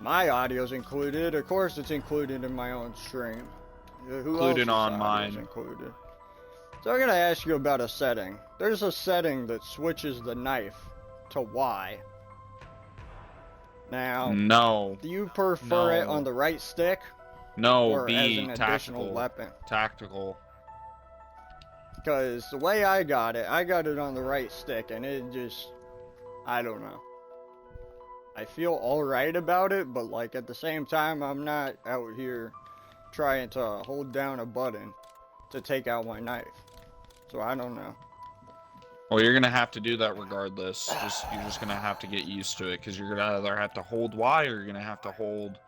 My audio's included. Of course it's included in my own stream. Who Included else's on audio's mine. included? So I'm gonna ask you about a setting. There's a setting that switches the knife to Y. Now, No. do you prefer it No. on the right stick? No, Or as B, an additional tactical. weapon? Tactical. Because the way I got it on the right stick, and it just, I don't know. I feel alright about it, but like at the same time, I'm not out here trying to hold down a button to take out my knife. So I don't know. Well, you're gonna have to do that regardless. You're just gonna have to get used to it, because you're gonna either have to hold Y or you're gonna have to hold.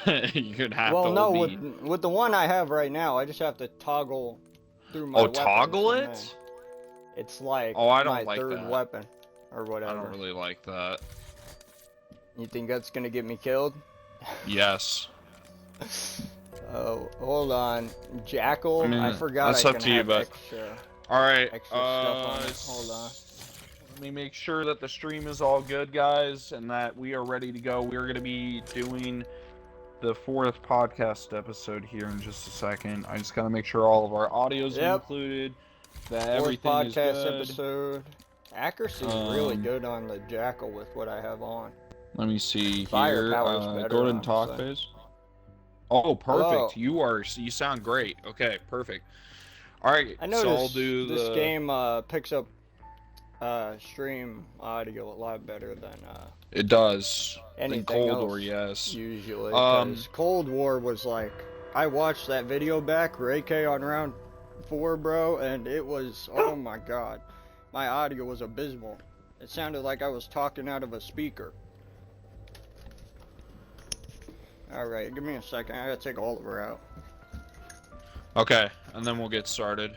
You're gonna have to hold no, B. with the one I have right now, I just have to toggle through my weapons. Toggle it? It's like I don't my like third that. weapon, or whatever. I don't really like that. You think that's gonna get me killed? Yes. Oh, hold on. Jackal? I mean, I forgot that's I up can to you, have but... extra. Alright, Extra stuff on it. Hold on. Let me make sure that the stream is all good, guys, and that we are ready to go. We're going to be doing the 4th podcast episode here in just a second. I just got to make sure all of our audio's included, that everything is good. 4th podcast episode. Accuracy is really good on the Jackal with what I have on. Let me see Firepower's here. better, Go ahead and talk, honestly. phase. Oh, perfect. Hello. You sound great. Okay, perfect. Alright, I noticed so I'll do this game picks up stream audio a lot better than it does. anything Cold else, War, yes. usually. Because Cold War was like, I watched that video back, Ray K on round 4, bro, and it was, oh my god, my audio was abysmal. It sounded like I was talking out of a speaker. Alright, give me a second, I gotta take Oliver out. Okay, and then we'll get started.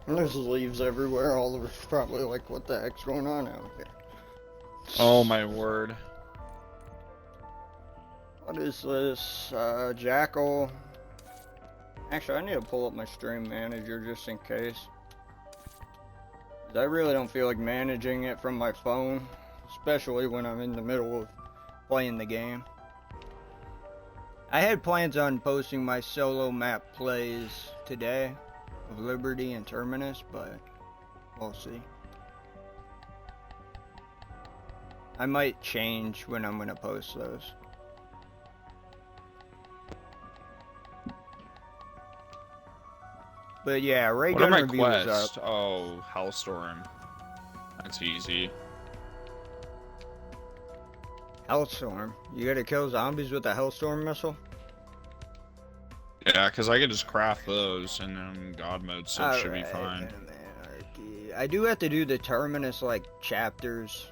And there's leaves everywhere. Oliver's probably like, what the heck's going on out here? Oh my word. What is this? Jackal. Actually, I need to pull up my stream manager just in case. 'Cause I really don't feel like managing it from my phone, especially when I'm in the middle of playing the game. I had plans on posting my solo map plays today of Liberty and Terminus, but we'll see. I might change when I'm gonna post those. But yeah, Ray Gun review is up. Oh, Hellstorm. That's easy. Hellstorm? You gotta kill zombies with a Hellstorm missile? Yeah, because I could just craft those and then God mode, so it should be fine. I do have to do the Terminus, like, chapters.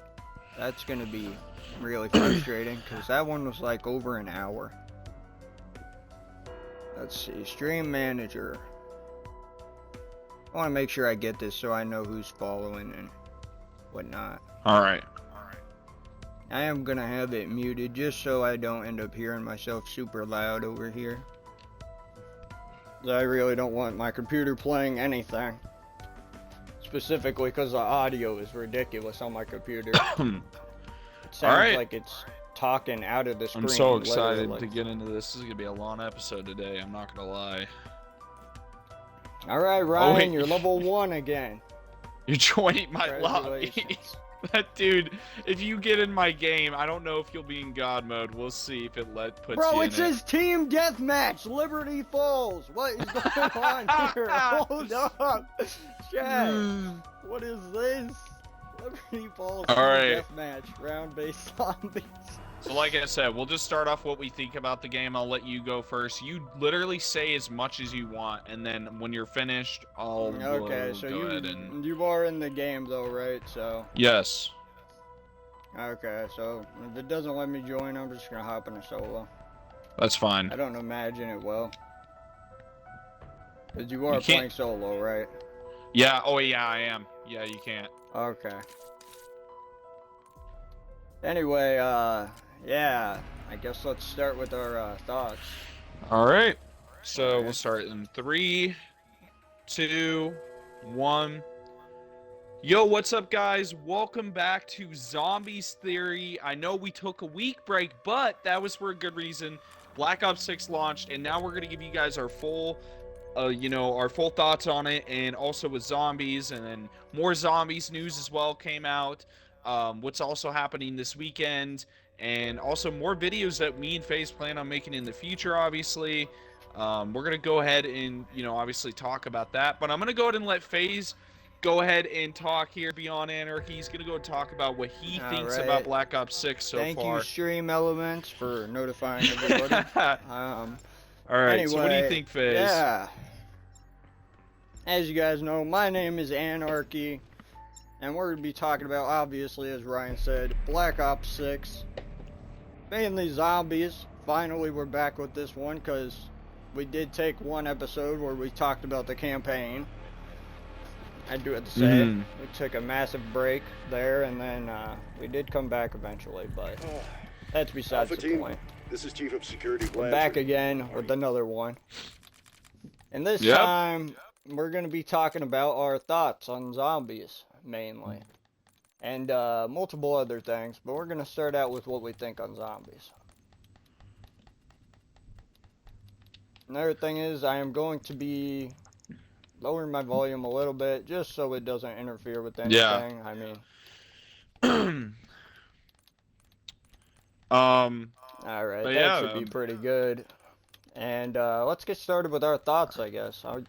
That's gonna be really frustrating, because that one was, like, over an hour. Let's see, Stream Manager. I want to make sure I get this so I know who's following and whatnot. Alright. I am gonna have it muted just so I don't end up hearing myself super loud over here. I really don't want my computer playing anything. Specifically because the audio is ridiculous on my computer. It sounds like it's talking out of the screen. I'm so excited to get into this. This is going to be a long episode today, I'm not going to lie. Alright, Ryan, you're level 1 again. You joined my lobby. That dude, if you get in my game, I don't know if you'll be in God mode. We'll see if it puts Bro, you it says Team Deathmatch, Liberty Falls. What is going on here? Hold up. Chat. What is this? Liberty Falls Team Deathmatch, round-based zombies. So like I said, we'll just start off what we think about the game. I'll let you go first. You literally say as much as you want, and then when you're finished, I'll go ahead and... you are in the game though, right? So yes. Okay, so if it doesn't let me join, I'm just gonna hop in a solo. That's fine. I don't imagine it will. Because you are playing solo, right? Yeah, oh yeah, I am. Yeah, you can't. Okay. Anyway, yeah, I guess let's start with our thoughts. All right. So Okay. we'll start in 3, 2, 1. Yo, what's up, guys? Welcome back to Zombies Theory. I know we took a week break, but that was for a good reason. Black Ops 6 launched, and now we're going to give you guys our full our full thoughts on it, and also with zombies, and then more zombies news as well came out. What's also happening this weekend, and also more videos that me and FaZe plan on making in the future, obviously. We're gonna go ahead and obviously talk about that, but I'm gonna go ahead and let FaZe go ahead and talk here. Beyond Anarchy, he's gonna go talk about what he thinks about Black Ops 6 so Thank far. you, Stream Elements, for notifying everybody. All right. Anyway, so what do you think, FaZe? Yeah. As you guys know, my name is Anarchy, and we're going to be talking about, obviously, as Ryan said, Black Ops 6. Mainly zombies. Finally, we're back with this one, because we did take one episode where we talked about the campaign. I do have to say, we took a massive break there, and then we did come back eventually, but that's besides the point. This is Chief of Security Blanchard. We're back again with another one. And this time, we're going to be talking about our thoughts on zombies, mainly. And multiple other things, but we're going to start out with what we think on zombies. Another thing is, I am going to be lowering my volume a little bit, just so it doesn't interfere with anything. Yeah. I mean... Alright, that should be pretty good. And let's get started with our thoughts, I guess. I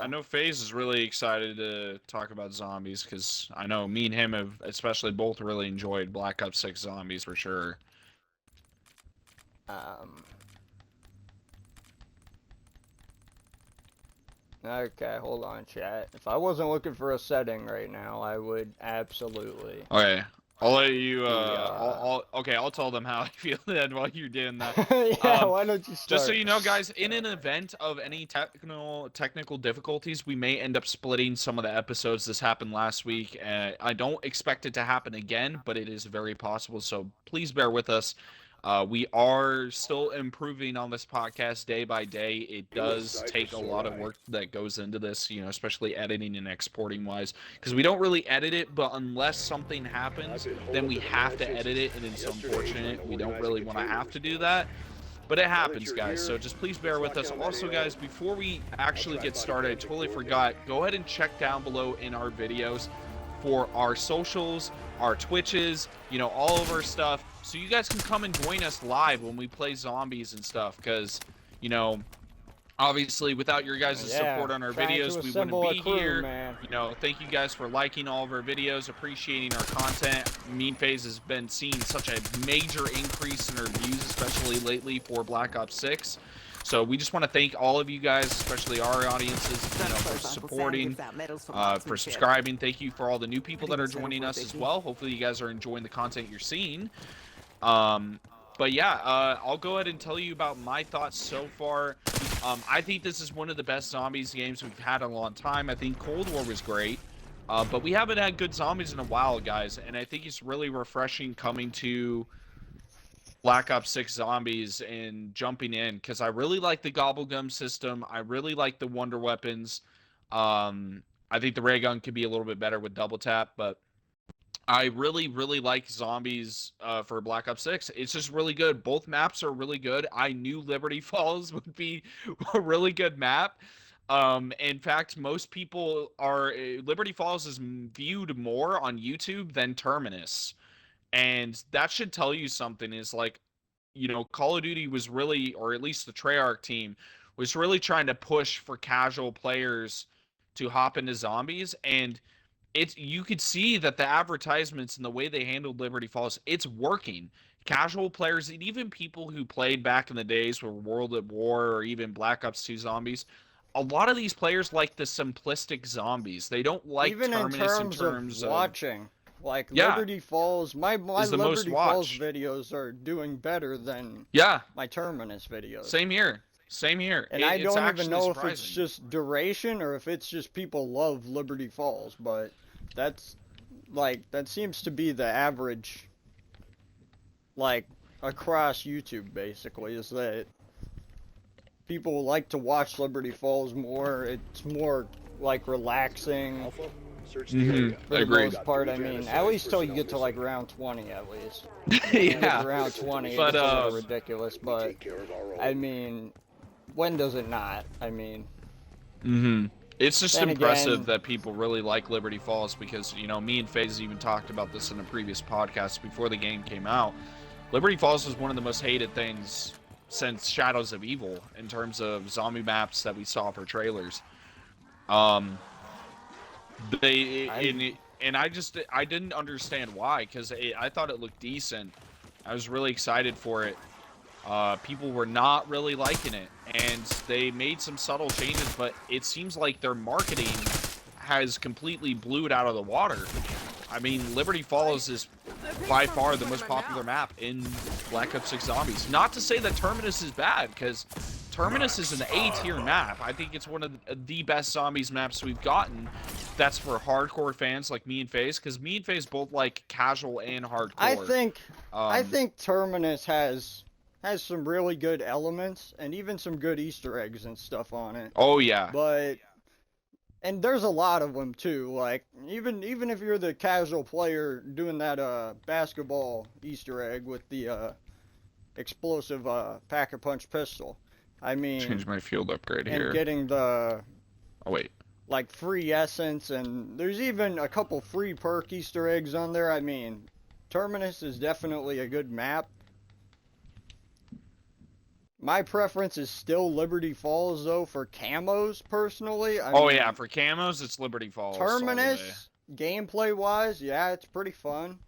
know FaZe is really excited to talk about zombies, because I know me and him have especially both really enjoyed Black Ops 6 Zombies for sure. Okay, hold on, chat. If I wasn't looking for a setting right now, I would absolutely... Okay, I'll let you, I'll tell them how I feel then while you're doing that. Yeah, why don't you start? Just so you know, guys, in an event of any technical difficulties, we may end up splitting some of the episodes. This happened last week. I don't expect it to happen again, but it is very possible, so please bear with us. We are still improving on this podcast day by day. It does take a lot of work that goes into this, especially editing and exporting wise, because we don't really edit it, but unless something happens, then we have to edit it, and it's unfortunate. We don't really want to have to do that, but it happens, guys, so just please bear with us. Also, guys, before we actually get started, I totally forgot, go ahead and check down below in our videos for our socials, our Twitches, all of our stuff, so you guys can come and join us live when we play zombies and stuff, because, obviously without your guys' support on our videos, we wouldn't be here. Man. Thank you guys for liking all of our videos, appreciating our content. Me and FaZe has been seeing such a major increase in our views, especially lately for Black Ops 6. So we just want to thank all of you guys, especially our audiences, for supporting, for subscribing. Thank you for all the new people that are joining us as well. Hopefully you guys are enjoying the content you're seeing. But yeah, I'll go ahead and tell you about my thoughts so far. I think this is one of the best zombies games we've had in a long time. I think Cold War was great, but we haven't had good zombies in a while, guys. And I think it's really refreshing coming to Black Ops 6 Zombies and jumping in, because I really like the Gobblegum system. I really like the wonder weapons. I think the ray gun could be a little bit better with double tap, but I really, really like zombies for Black Ops 6. It's just really good. Both maps are really good. I knew Liberty Falls would be a really good map. In fact, most people are... Liberty Falls is viewed more on YouTube than Terminus. And that should tell you something, is like, Call of Duty was really, or at least the Treyarch team, was really trying to push for casual players to hop into zombies, and you could see that the advertisements and the way they handled Liberty Falls, it's working. Casual players, and even people who played back in the days with World at War or even Black Ops 2 Zombies, a lot of these players like the simplistic zombies. They don't like even Terminus in terms of watching. Like, Liberty Falls, my Liberty Falls videos are doing better than my Terminus videos. Same here. And I don't even know if it's just duration or if it's just people love Liberty Falls, but that seems to be the average like across YouTube basically is that people like to watch Liberty Falls more. It's more like relaxing. Alpha, search the area. For the Agreed. most part, I mean, at least till you get to like round 20 at least. Yeah. Round 20, But, it's a little ridiculous, but Take care of our own. I mean, when does it not? I mean, It's just Then impressive again- that people really like Liberty Falls because, you know, me and FaZe even talked about this in a previous podcast before the game came out. Liberty Falls was one of the most hated things since Shadows of Evil in terms of zombie maps that we saw for trailers. I didn't understand why, because I thought it looked decent. I was really excited for it. People were not really liking it, and they made some subtle changes, but it seems like their marketing has completely blew it out of the water. I mean, Liberty Falls is by far the most popular map in Black Ops 6 Zombies. Not to say that Terminus is bad, because Terminus is an A-tier map. I think it's one of the best Zombies maps we've gotten. That's for hardcore fans like me and FaZe, because me and FaZe both like casual and hardcore. I think Terminus has some really good elements and even some good Easter eggs and stuff on it. Oh yeah. And there's a lot of them too. Like even if you're the casual player doing that basketball Easter egg with the explosive pack-a-punch pistol. I mean, Change my field upgrade and here. getting the Oh wait. like free essence, and there's even a couple free perk Easter eggs on there. I mean, Terminus is definitely a good map. My preference is still Liberty Falls, though, for camos, personally. I mean, Yeah, for camos, it's Liberty Falls. all the way. Terminus, gameplay-wise, yeah, it's pretty fun.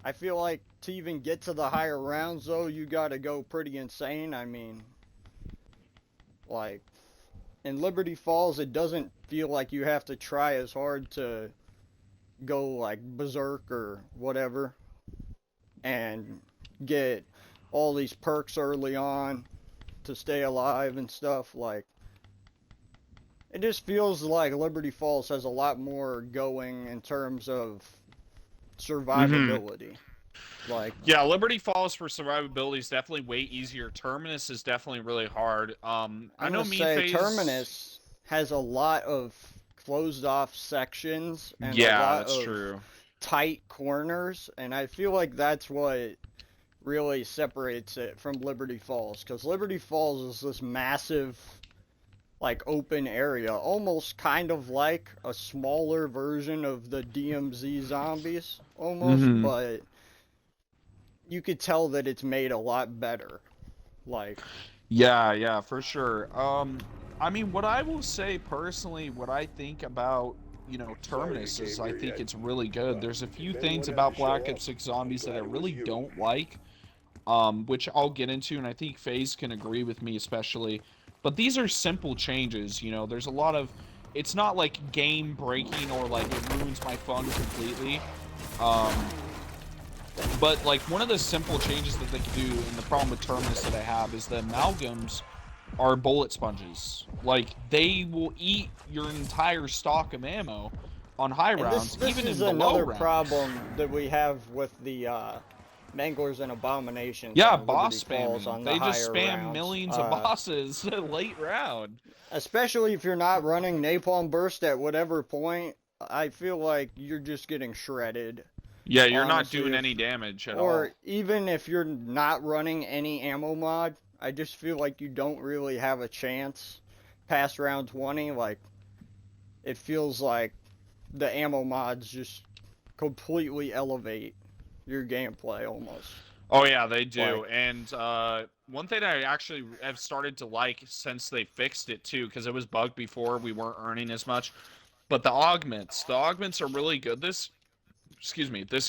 I feel like to even get to the higher rounds, though, you gotta go pretty insane. I mean, like, in Liberty Falls, it doesn't feel like you have to try as hard to go, like, berserk or whatever and get all these perks early on to stay alive and stuff. Like, it just feels like Liberty Falls has a lot more going in terms of survivability. Like, Yeah, Liberty Falls for survivability is definitely way easier. Terminus is definitely really hard. I know me and FaZe... Terminus has a lot of closed off sections and a Yeah, lot that's of true. tight corners, and I feel like that's what really separates it from Liberty Falls, because Liberty Falls is this massive, like, open area, almost kind of like a smaller version of the DMZ zombies, almost, but you could tell that it's made a lot better. Like, Yeah, for sure. I mean, what I will say personally, what I think about, you know, Terminus is I think it's really good. There's a few things about Black Ops 6 Zombies that I really don't like, which I'll get into, and I think FaZe can agree with me especially. But these are simple changes, you know. There's a lot of... It's not like game breaking or like it ruins my fun completely. But like one of the simple changes that they can do, and the problem with Terminus that I have, is the amalgams are bullet sponges. Like, they will eat your entire stock of ammo on high rounds, this even is in the low another rounds. problem that we have with the Manglers and Abominations. Yeah, on boss Liberty Falls spamming. on the They just higher spam rounds. millions of bosses late round. Especially if you're not running Napalm Burst at whatever point, I feel like you're just getting shredded. Yeah, you're not Honestly, doing any damage at all. Or even if you're not running any ammo mod, I just feel like you don't really have a chance past round 20. Like, it feels like the ammo mods just completely elevate your gameplay almost. Oh yeah, they do. Like, And one thing I actually have started to like since they fixed it too, because it was bugged before, we weren't earning as much. But the augments are really good this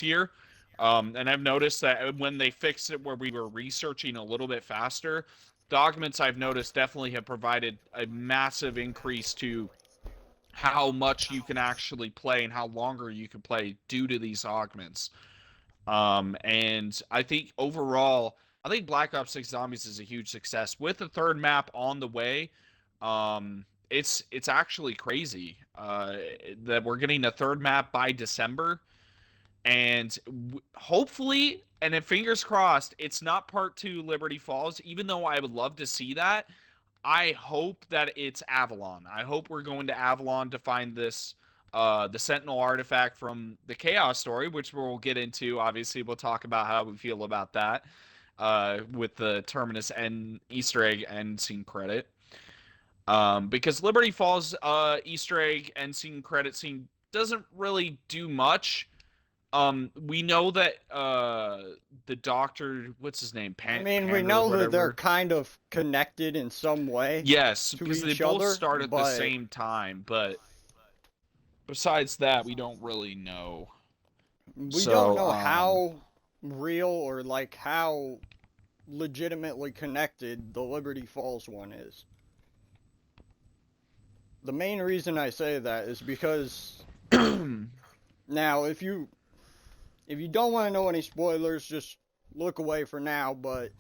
year. And I've noticed that when they fixed it where we were researching a little bit faster, the augments I've noticed definitely have provided a massive increase to how much you can actually play and how longer you can play due to these augments. And I think overall, I think Black Ops 6 Zombies is a huge success. With the third map on the way, it's actually crazy that we're getting a third map by December. And hopefully, and if fingers crossed, it's not part 2 Liberty Falls, even though I would love to see that. I hope that it's Avalon. I hope we're going to Avalon to find this, the Sentinel artifact from the Chaos story, which we'll get into. Obviously, we'll talk about how we feel about that, with the Terminus and Easter egg end scene credit. Because Liberty Falls Easter egg end scene credit scene doesn't really do much. We know that the doctor, what's his name, I mean, we know whatever. that they're kind of connected in some way. Yes, to because they each both other, start at the but- same time, but besides that, we don't really know. We So, don't know how real or like how legitimately connected the Liberty Falls one is. The main reason I say that is because now if you don't want to know any spoilers, just look away for now, but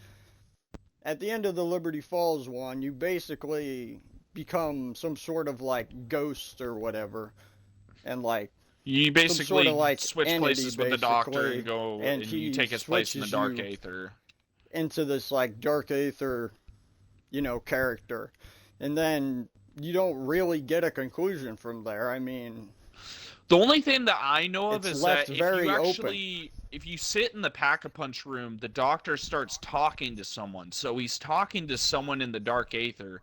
at the end of the Liberty Falls one, you basically become some sort of like ghost or whatever, and like You basically sort of, like, switch entity, places with the doctor basically, and go, and and you he take his place in the switches Dark you Aether. into this like dark aether, character, and then you don't really get a conclusion from there. I mean, The only thing that I know of It's is left that if very you open. actually, if you sit in the Pack-a-Punch room, the doctor starts talking to someone. So he's talking to someone in the Dark Aether.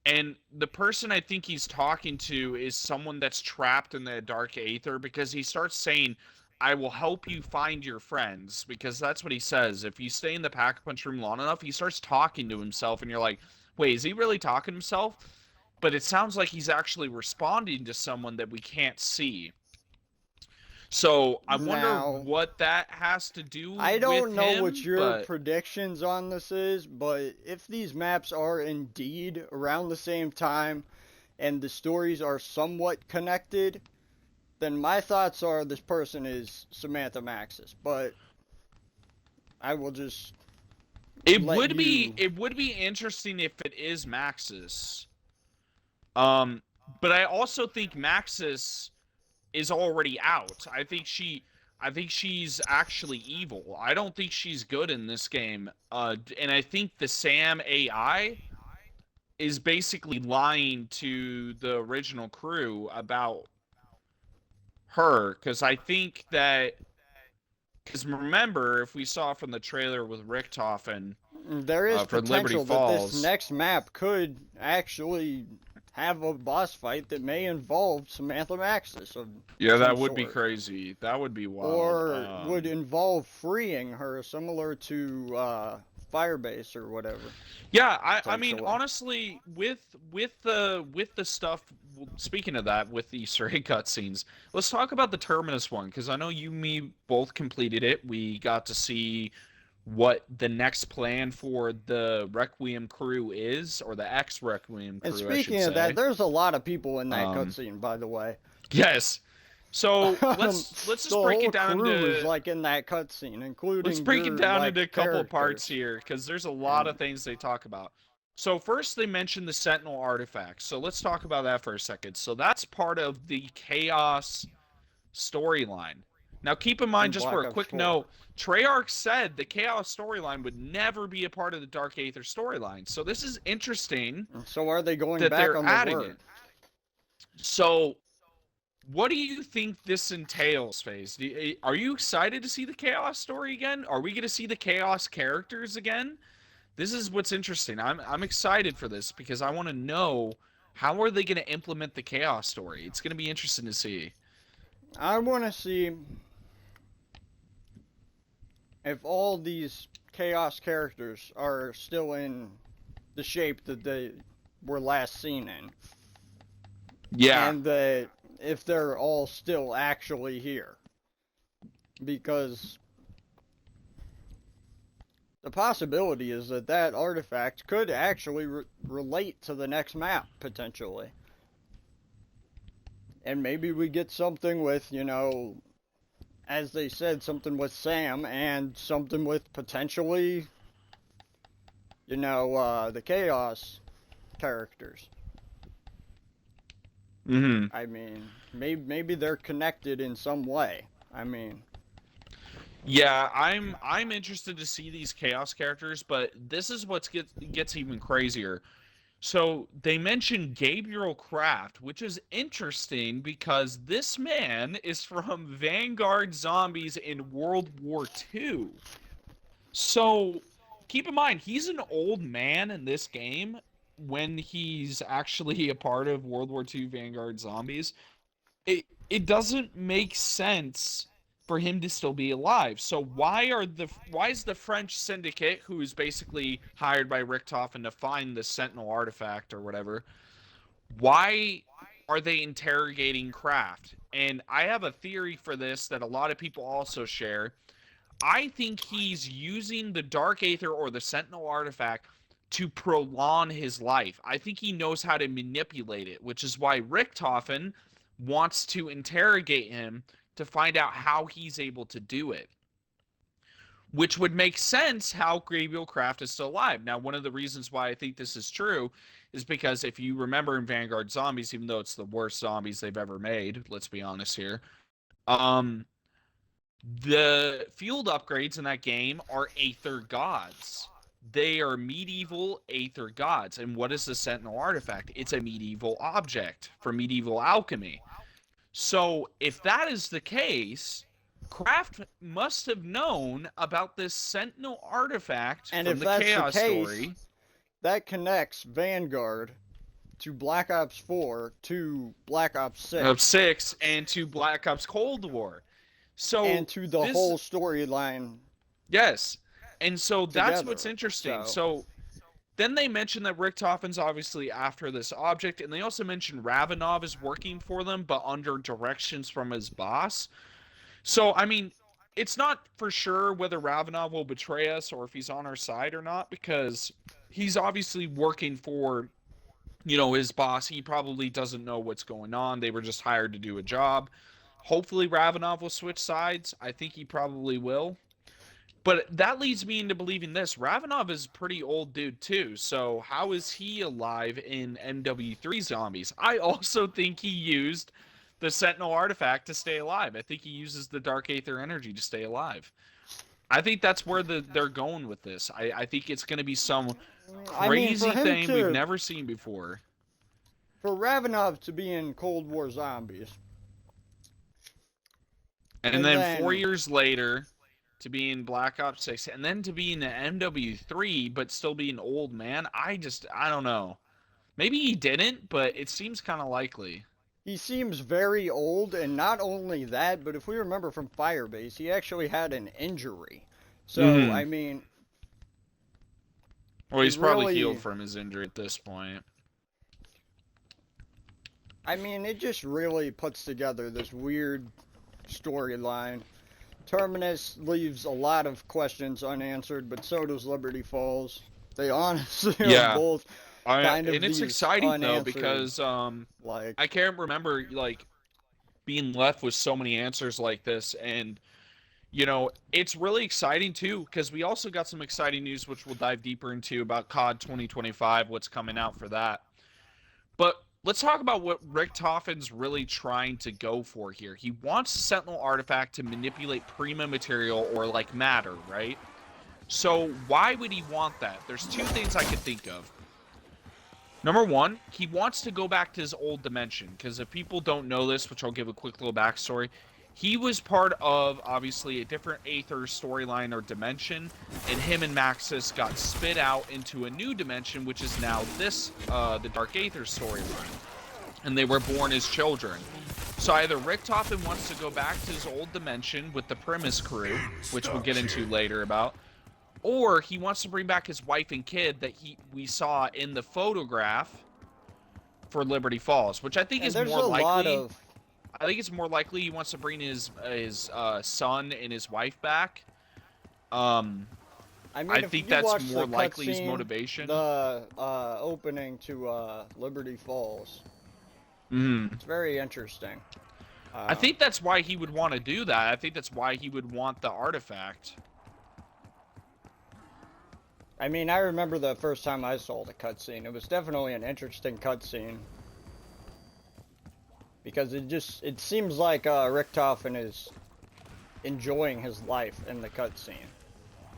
And the person I think he's talking to is someone that's trapped in the Dark Aether, because he starts saying, I will help you find your friends, because that's what he says. If you stay in the Pack-a-Punch room long enough, he starts talking to himself, and you're like, wait, is he really talking to himself? But it sounds like he's actually responding to someone that we can't see. So I wonder Now, what that has to do I don't with know him, what your but predictions on this is, but if these maps are indeed around the same time and the stories are somewhat connected, then my thoughts are this person is Samantha Maxis. But I will just it let would be you- interesting if it is Maxis. But I also think Maxis is already out. I think she's actually evil. I don't think she's good in this game. And I think the Sam AI is basically lying to the original crew about her, because I think that, because remember, if we saw from the trailer with Richtofen, there is for Liberty potential that Falls. this next map could actually have a boss fight that may involve Samantha Maxis. Yeah, that some would be sort. crazy. That would be wild. Or would involve freeing her, similar to Firebase or whatever. Yeah, I mean, Potentially. honestly, with the stuff. Speaking of that, with the Easter egg cutscenes, let's talk about the Terminus one, because I know you and me both completed it. We got to see what the next plan for the Requiem crew is, or the X Requiem crew, And I should speaking of say. that, there's a lot of people in that Um, cutscene, by the way. Yes. So let's just the break whole it down crew into is like in that cutscene, including. let's break your, it down like, into a couple parts characters. here, because there's a lot of things they talk about. So first they mentioned the Sentinel artifact. So let's talk about that for a second. So that's part of the Chaos storyline. Now keep in mind, In just Black for a Ops quick 4. note, Treyarch said the Chaos storyline would never be a part of the Dark Aether storyline. So this is interesting So are they going that back they're on the adding word? it. So what do you think this entails, FaZe? Are you excited to see the Chaos story again? Are we going to see the Chaos characters again? This is what's interesting. I'm excited for this, because I want to know, how are they going to implement the Chaos story? It's going to be interesting to see. I want to see if all these Chaos characters are still in the shape that they were last seen in. Yeah. And that if they're all still actually here. Because the possibility is that that artifact could actually relate to the next map, potentially. And maybe we get something with, as they said, something with Sam, and something with potentially, the Chaos characters. Mm-hmm. I mean, maybe they're connected in some way. I mean, Yeah, I'm interested to see these Chaos characters, but this is what gets even crazier. So they mentioned Gabriel Kraft, which is interesting because this man is from Vanguard Zombies in World War II. So keep in mind, he's an old man in this game when he's actually a part of World War II Vanguard Zombies. It doesn't make sense for him to still be alive. So why is the French syndicate, who's basically hired by Richtofen to find the Sentinel artifact or whatever, why are they interrogating Kraft? And I have a theory for this that a lot of people also share. I think he's using the Dark Aether or the Sentinel artifact to prolong his life. I think he knows how to manipulate it, which is why Richtofen wants to interrogate him to find out how he's able to do it. Which would make sense how Gabriel Kraft is still alive. Now, one of the reasons why I think this is true is because if you remember in Vanguard Zombies, even though it's the worst zombies they've ever made, let's be honest here, um, the field upgrades in that game are Aether gods. They are medieval Aether gods. And what is the Sentinel artifact? It's a medieval object for medieval alchemy. So if that is the case, Kraft must have known about this Sentinel artifact And from if the that's Chaos the case, story. that connects Vanguard to Black Ops 4 to Black Ops 6. Of 6 and to Black Ops Cold War. So and to the whole storyline. Yes. And so that's together. what's interesting. So So then they mentioned that Richtofen's obviously after this object, and they also mentioned Ravenov is working for them, but under directions from his boss. So, I mean, it's not for sure whether Ravenov will betray us or if he's on our side or not, because he's obviously working for, his boss. He probably doesn't know what's going on. They were just hired to do a job. Hopefully, Ravenov will switch sides. I think he probably will. But that leads me into believing this. Ravenov is a pretty old dude, too. So how is he alive in MW3 Zombies? I also think he used the Sentinel artifact to stay alive. I think he uses the Dark Aether energy to stay alive. I think that's where they're going with this. I think it's going to be some crazy thing we've never seen before. For Ravenov to be in Cold War Zombies. And then 4 years later to be in Black Ops 6, and then to be in the MW3, but still be an old man. I don't know. Maybe he didn't, but it seems kind of likely. He seems very old, and not only that, but if we remember from Firebase, he actually had an injury. So, I mean... Well, he's probably healed from his injury at this point. I mean, it just really puts together this weird storyline. Terminus leaves a lot of questions unanswered, but so does Liberty Falls. They honestly are both kind of and it's exciting though because I can't remember being left with so many answers like this, and it's really exciting too because we also got some exciting news which we'll dive deeper into about COD 2025, what's coming out for that. But let's talk about what Richtofen's really trying to go for here. He wants the Sentinel artifact to manipulate Prima material or matter, right? So why would he want that? There's two things I could think of. Number one, he wants to go back to his old dimension, because if people don't know this, which I'll give a quick little backstory, he was part of, obviously, a different Aether storyline or dimension, and him and Maxis got spit out into a new dimension, which is now this, the Dark Aether storyline. And they were born as children. So either Richtofen wants to go back to his old dimension with the Primus crew, which we'll get into later about, or he wants to bring back his wife and kid that we saw in the photograph for Liberty Falls, which I think is more likely. I think it's more likely he wants to bring his son and his wife back. I think that's more likely his motivation. The opening to Liberty Falls. It's very interesting. I think that's why he would want to do that. I think that's why he would want the artifact. I mean, I remember the first time I saw the cutscene. It was definitely an interesting cutscene. Because it seems like Richtofen is enjoying his life in the cutscene.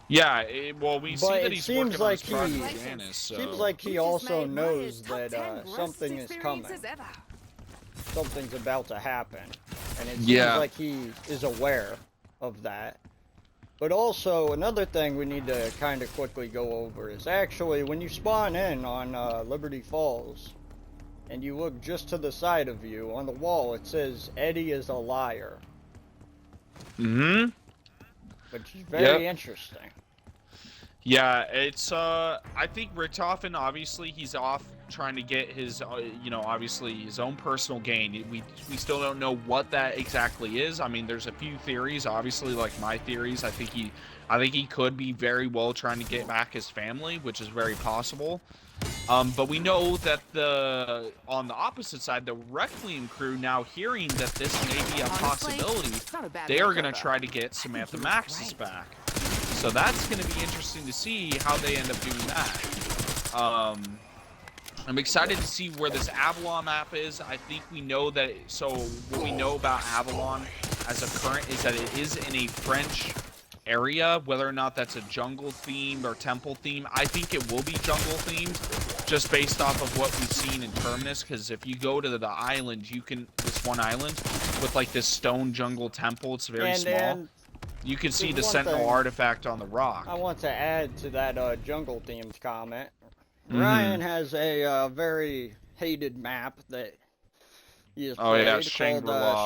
Yeah, well, we see But that it he's seems working on like his project Janice, so... seems like he also knows that something is coming. Something's about to happen. And it seems like he is aware of that. But also, another thing we need to kind of quickly go over is actually when you spawn in on Liberty Falls, and you look just to the side of you, on the wall it says, Eddie is a liar. Mm-hmm. Which is very interesting. Yeah, it's, I think Richtofen, obviously, he's off trying to get his, you know, obviously his own personal gain. We still don't know what that exactly is. I mean, there's a few theories, obviously, like my theories. I think he could be very well trying to get back his family, which is very possible. But we know that on the opposite side, the Requiem crew, now hearing that this may be a possibility, they are going to try to get Samantha Maxis back. So that's going to be interesting to see how they end up doing that. I'm excited to see where this Avalon map is. I think we know that, so what we know about Avalon as a current is that it is in a French area. Whether or not that's a jungle theme or temple theme, I think it will be jungle themed, just based off of what we've seen in Terminus. Because if you go to the island, you can, this one island with like this stone jungle temple, it's very small. You can see the Sentinel artifact on the rock. I want to add to that jungle themed comment. Ryan has a very hated map that he has played called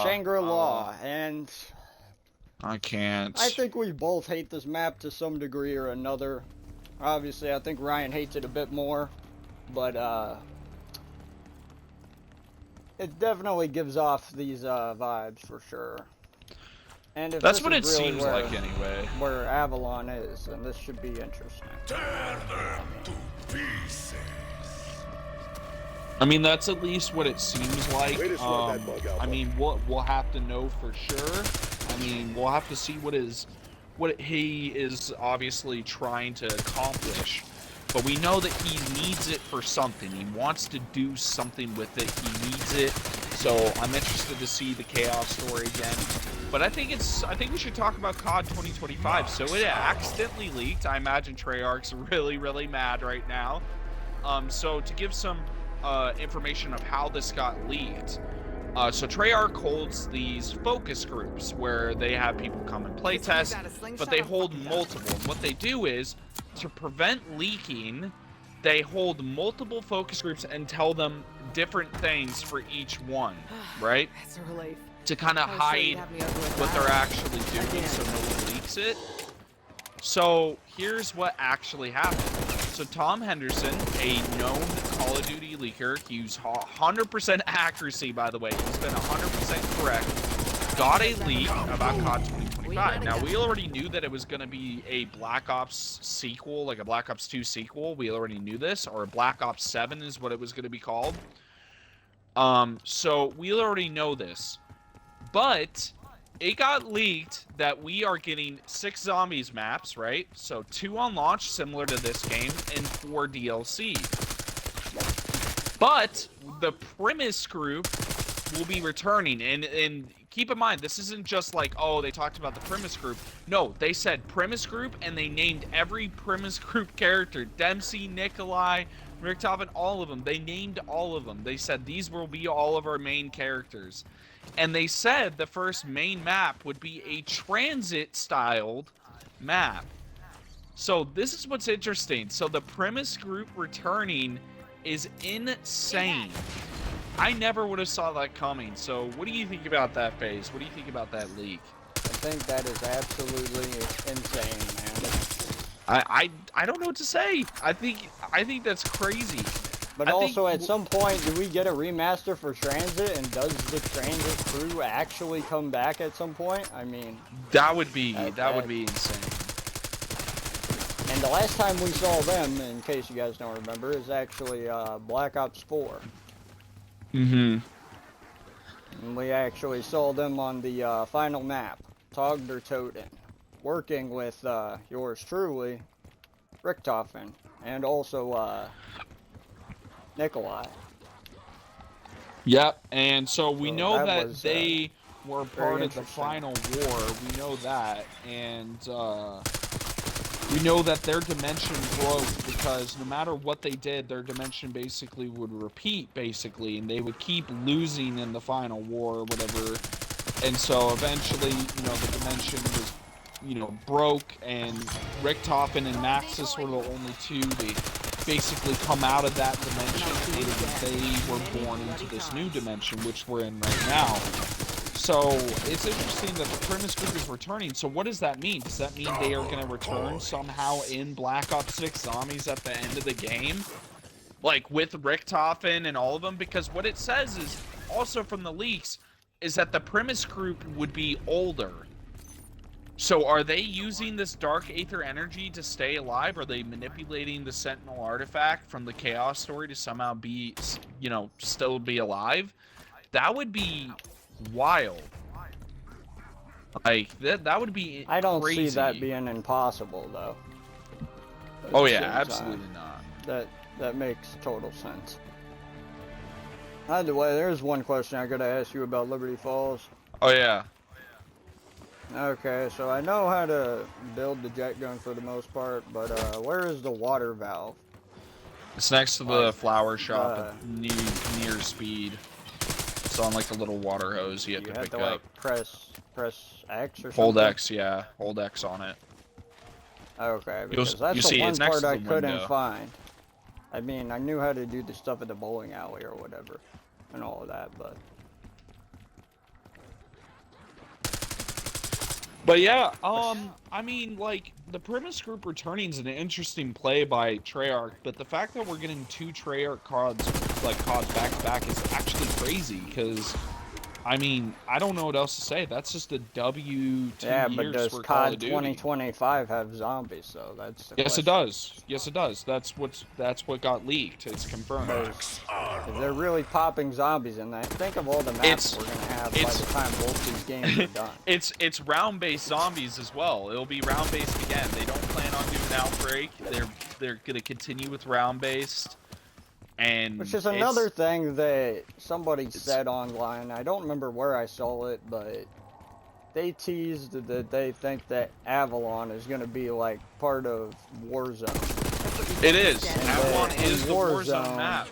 Shangri-La, and I can't. I think we both hate this map to some degree or another. Obviously, I think Ryan hates it a bit more, but it definitely gives off these vibes for sure. And if that's what it seems like anyway. Where Avalon is, and this should be interesting. Tear them to pieces. I mean, that's at least what it seems like. I mean, we'll have to know for sure. I mean, we'll have to see what he is obviously trying to accomplish. But we know that he needs it for something. He wants to do something with it. He needs it. So I'm interested to see the Chaos story again. But I think we should talk about COD 2025. So it accidentally leaked. I imagine Treyarch's really mad right now. So to give some information of how this got leaked. So Treyarch holds these focus groups where they have people come and play test, but they hold multiple. And what they do is, to prevent leaking, they hold multiple focus groups and tell them different things for each one, right? That's a relief. To kind of hide what they're actually doing so no one leaks it. So here's what actually happened. So Tom Henderson, a known Call of Duty leaker, he used 100% accuracy, by the way, he's been 100% correct, got a leak about COD 2025. Now, we already knew that it was going to be a Black Ops sequel, like a Black Ops 2 sequel. We already knew this, or a Black Ops 7 is what it was going to be called. So we already know this. But it got leaked that we are getting 6 zombies maps, right? So 2 on launch, similar to this game, and 4 DLC. But the Premise group will be returning, and keep in mind, this isn't just like, oh, they talked about the Premise group. No, they said Premise group, and they named every Premise group character. Dempsey, Nikolai, Richtofen, all of them. They named all of them. They said these will be all of our main characters. And they said the first main map would be a transit-styled map. So this is what's interesting. So the Premise group returning is insane. I never would have saw that coming. So what do you think about that, FaZe? What do you think about that leak? I think that is absolutely insane, man. I don't know what to say. I think that's crazy. But also, at some point, do we get a remaster for Transit, and does the Transit crew actually come back at some point? I mean, that would be insane. And the last time we saw them, in case you guys don't remember, is actually Black Ops 4. Mm-hmm. And we actually saw them on the final map, Tog der Toten, working with yours truly, Richtofen, and also Nikolai. Yep, and so we know that they were Very part of the interesting. final war. We know that, and we know that their dimension broke because no matter what they did, their dimension basically would repeat, basically, and they would keep losing in the final war or whatever. And so eventually, the dimension was, broke, and Richtofen and Maxis were the only two to basically come out of that dimension, and they were born into this new dimension, which we're in right now. So it's interesting that the premise group is returning. So what does that mean? Does that mean they are going to return somehow in Black Ops 6 Zombies at the end of the game? Like with Richtofen and all of them? Because what it says is, also from the leaks, is that the premise group would be older. So are they using this Dark Aether energy to stay alive? Are they manipulating the Sentinel artifact from the Chaos story to somehow be, still be alive? That would be wild. Like, that would be I don't crazy. see that being impossible, though. Oh yeah, absolutely not. That makes total sense. Either way, there's one question I gotta ask you about Liberty Falls. Oh yeah. Okay, so I know how to build the jet gun for the most part, but where is the water valve? It's next to the flower shop at near speed. It's on like a little water hose you have to pick up. Like press X or something? Hold X, yeah. Hold X on it. Okay, because that's the one part I couldn't find. I mean, I knew how to do the stuff at the bowling alley or whatever, and all of that, but... But yeah, I mean, like, the premise group returning is an interesting play by Treyarch, but the fact that we're getting 2 Treyarch CODs back to back is actually crazy, because, I mean, I don't know what else to say. That's just a W 2 yeah, years but does for Call of COD Duty. 2025 have zombies, so that's the Yes, question. it does. Yes, it does. That's what got leaked. It's confirmed. If they're really popping zombies in that, think of all the maps we're gonna have by the time both these games are done. It's round-based zombies as well. It'll be round-based again. They don't plan on doing Outbreak. They're gonna continue with round-based. And which is another thing that somebody said online. I don't remember where I saw it, but they teased that they think that Avalon is going to be like part of Warzone. It is. And Avalon is the Warzone map.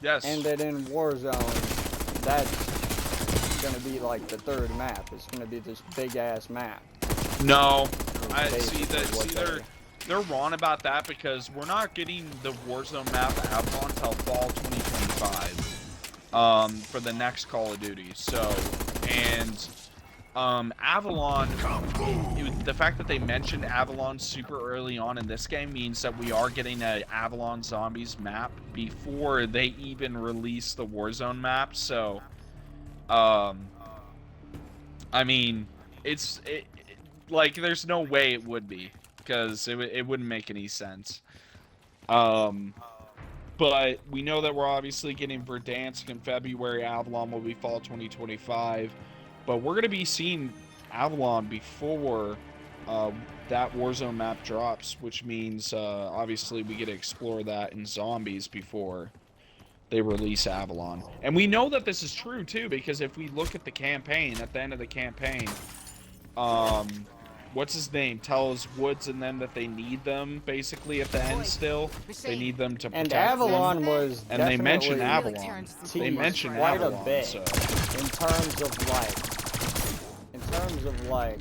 Yes. And that in Warzone, that's going to be like the 3rd map. It's going to be this big ass map. No, I see that. They're wrong about that because we're not getting the Warzone map Avalon until fall 2025 for the next Call of Duty. So, and Avalon, the fact that they mentioned Avalon super early on in this game means that we are getting an Avalon Zombies map before they even release the Warzone map. So, I mean, like, there's no way it would be. Because it wouldn't make any sense. But we know that we're obviously getting Verdansk in February. Avalon will be fall 2025. But we're going to be seeing Avalon before that Warzone map drops, which means obviously we get to explore that in Zombies before they release Avalon. And we know that this is true too, because if we look at the campaign, at the end of the campaign, what's his name tells Woods and them that they need them basically at the end still. They need them to protect and Avalon them. was And they mention Avalon. They mention quite Avalon, a bit so. in terms of like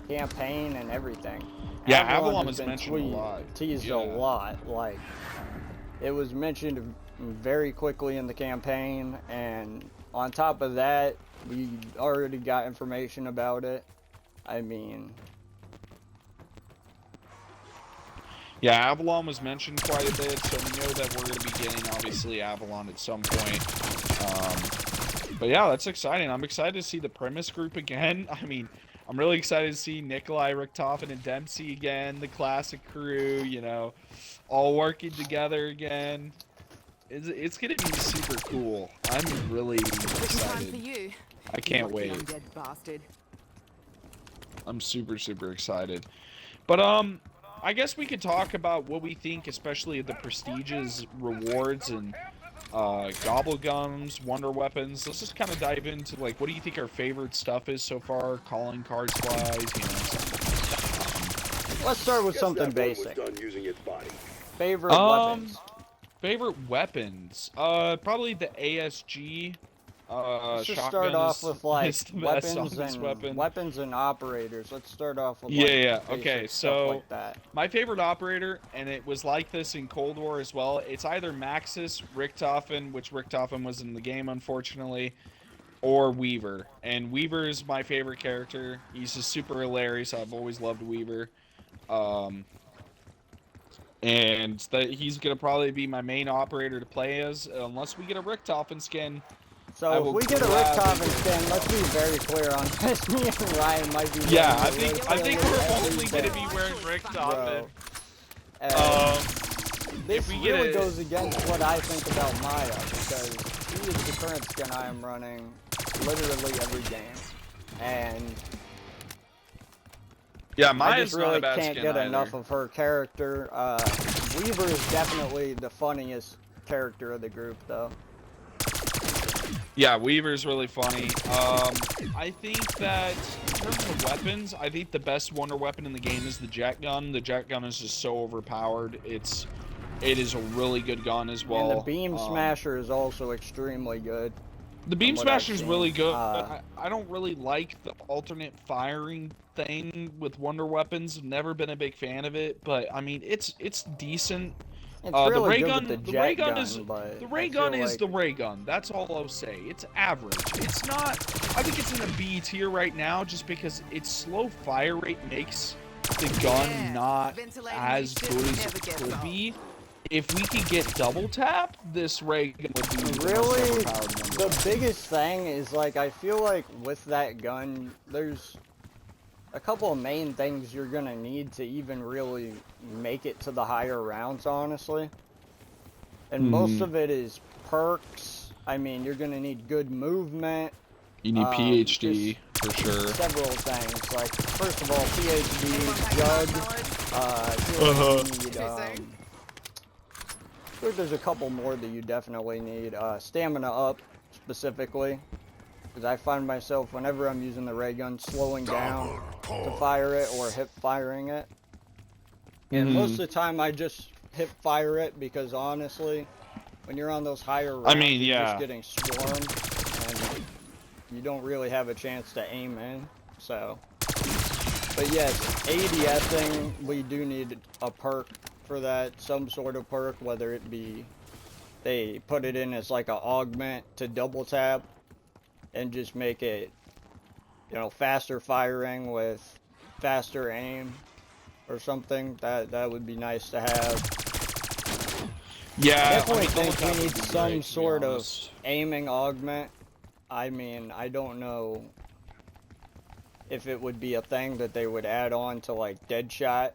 campaign and everything. Yeah, Avalon has was mentioned a lot. Teased a lot. Like, it was mentioned very quickly in the campaign, and on top of that, we already got information about it. I mean... Yeah, Avalon was mentioned quite a bit, so we know that we're going to be getting, obviously, Avalon at some point. But yeah, that's exciting. I'm excited to see the premise group again. I mean, I'm really excited to see Nikolai, Richtofen, and Dempsey again, the classic crew, you know, all working together again. It's going to be super cool. I'm really excited. I can't wait. I'm super, super excited. But, I guess we could talk about what we think, especially of the prestigious rewards and gobble gums, wonder weapons. Let's just kind of dive into like what do you think our favorite stuff is so far, calling cards wise, you know. Let's start with Guess something that one was basic. done using its body. Favorite weapons. Favorite weapons. Probably the ASG. Let's just Shotgun start off is, with like is the best weapons and weapon. weapons and operators. Let's start off with Yeah, like, yeah. basic Okay, stuff so like that. my favorite operator, and it was like this in Cold War as well. It's either Maxis, Richtofen, which Richtofen was in the game, unfortunately, or Weaver. And Weaver is my favorite character. He's just super hilarious. I've always loved Weaver. And he's gonna probably be my main operator to play as, unless we get a Richtofen skin. So if we get a Richtofen skin, let's be very clear on this. Me and Ryan might be. Yeah, I think we're only gonna be wearing Richtofen. This if we get really a... goes against what I think about Maya, because she is the current skin I am running literally every game, and yeah, I Maya's just really not a bad can't skin get either. enough of her character. Weaver is definitely the funniest character of the group, though. Yeah, Weaver's really funny. I think that in terms of weapons, I think the best wonder weapon in the game is the jet gun. The jet gun is just so overpowered. It is a really good gun as well. And the beam smasher is also extremely good. The beam smasher is really good. Uh, I don't really like the alternate firing thing with wonder weapons. I've never been a big fan of it, but I mean it's decent. It's really the ray good gun, with the ray gun gun, is but the ray I gun feel is like the ray gun. That's all I'll say. It's average. It's not. I think it's in a B tier right now, just because its slow fire rate makes the gun not as good as it could be. If we could get double tap, this ray gun would be really the most overpowered gun. the biggest thing is like I feel like with that gun, there's a couple of main things you're gonna need to even really make it to the higher rounds, honestly. And most of it is perks. I mean, you're gonna need good movement. You need PhD for sure. Several things. Like, first of all, PhD, Jug. I feel like you need, I think there's a couple more that you definitely need. Stamina up, specifically. Because I find myself, whenever I'm using the ray gun, slowing down to fire it or hip firing it. And most of the time I just hip fire it because honestly, when you're on those higher rounds, you're just getting swarmed and you don't really have a chance to aim in. So, but yes, ADSing, we do need a perk for that, some sort of perk, whether it be they put it in as like a augment to double tap and just make it, you know, faster firing with faster aim or something. That would be nice to have. Yeah, I definitely think we need some sort of honest. aiming augment. I mean, I don't know if it would be a thing that they would add on to like Deadshot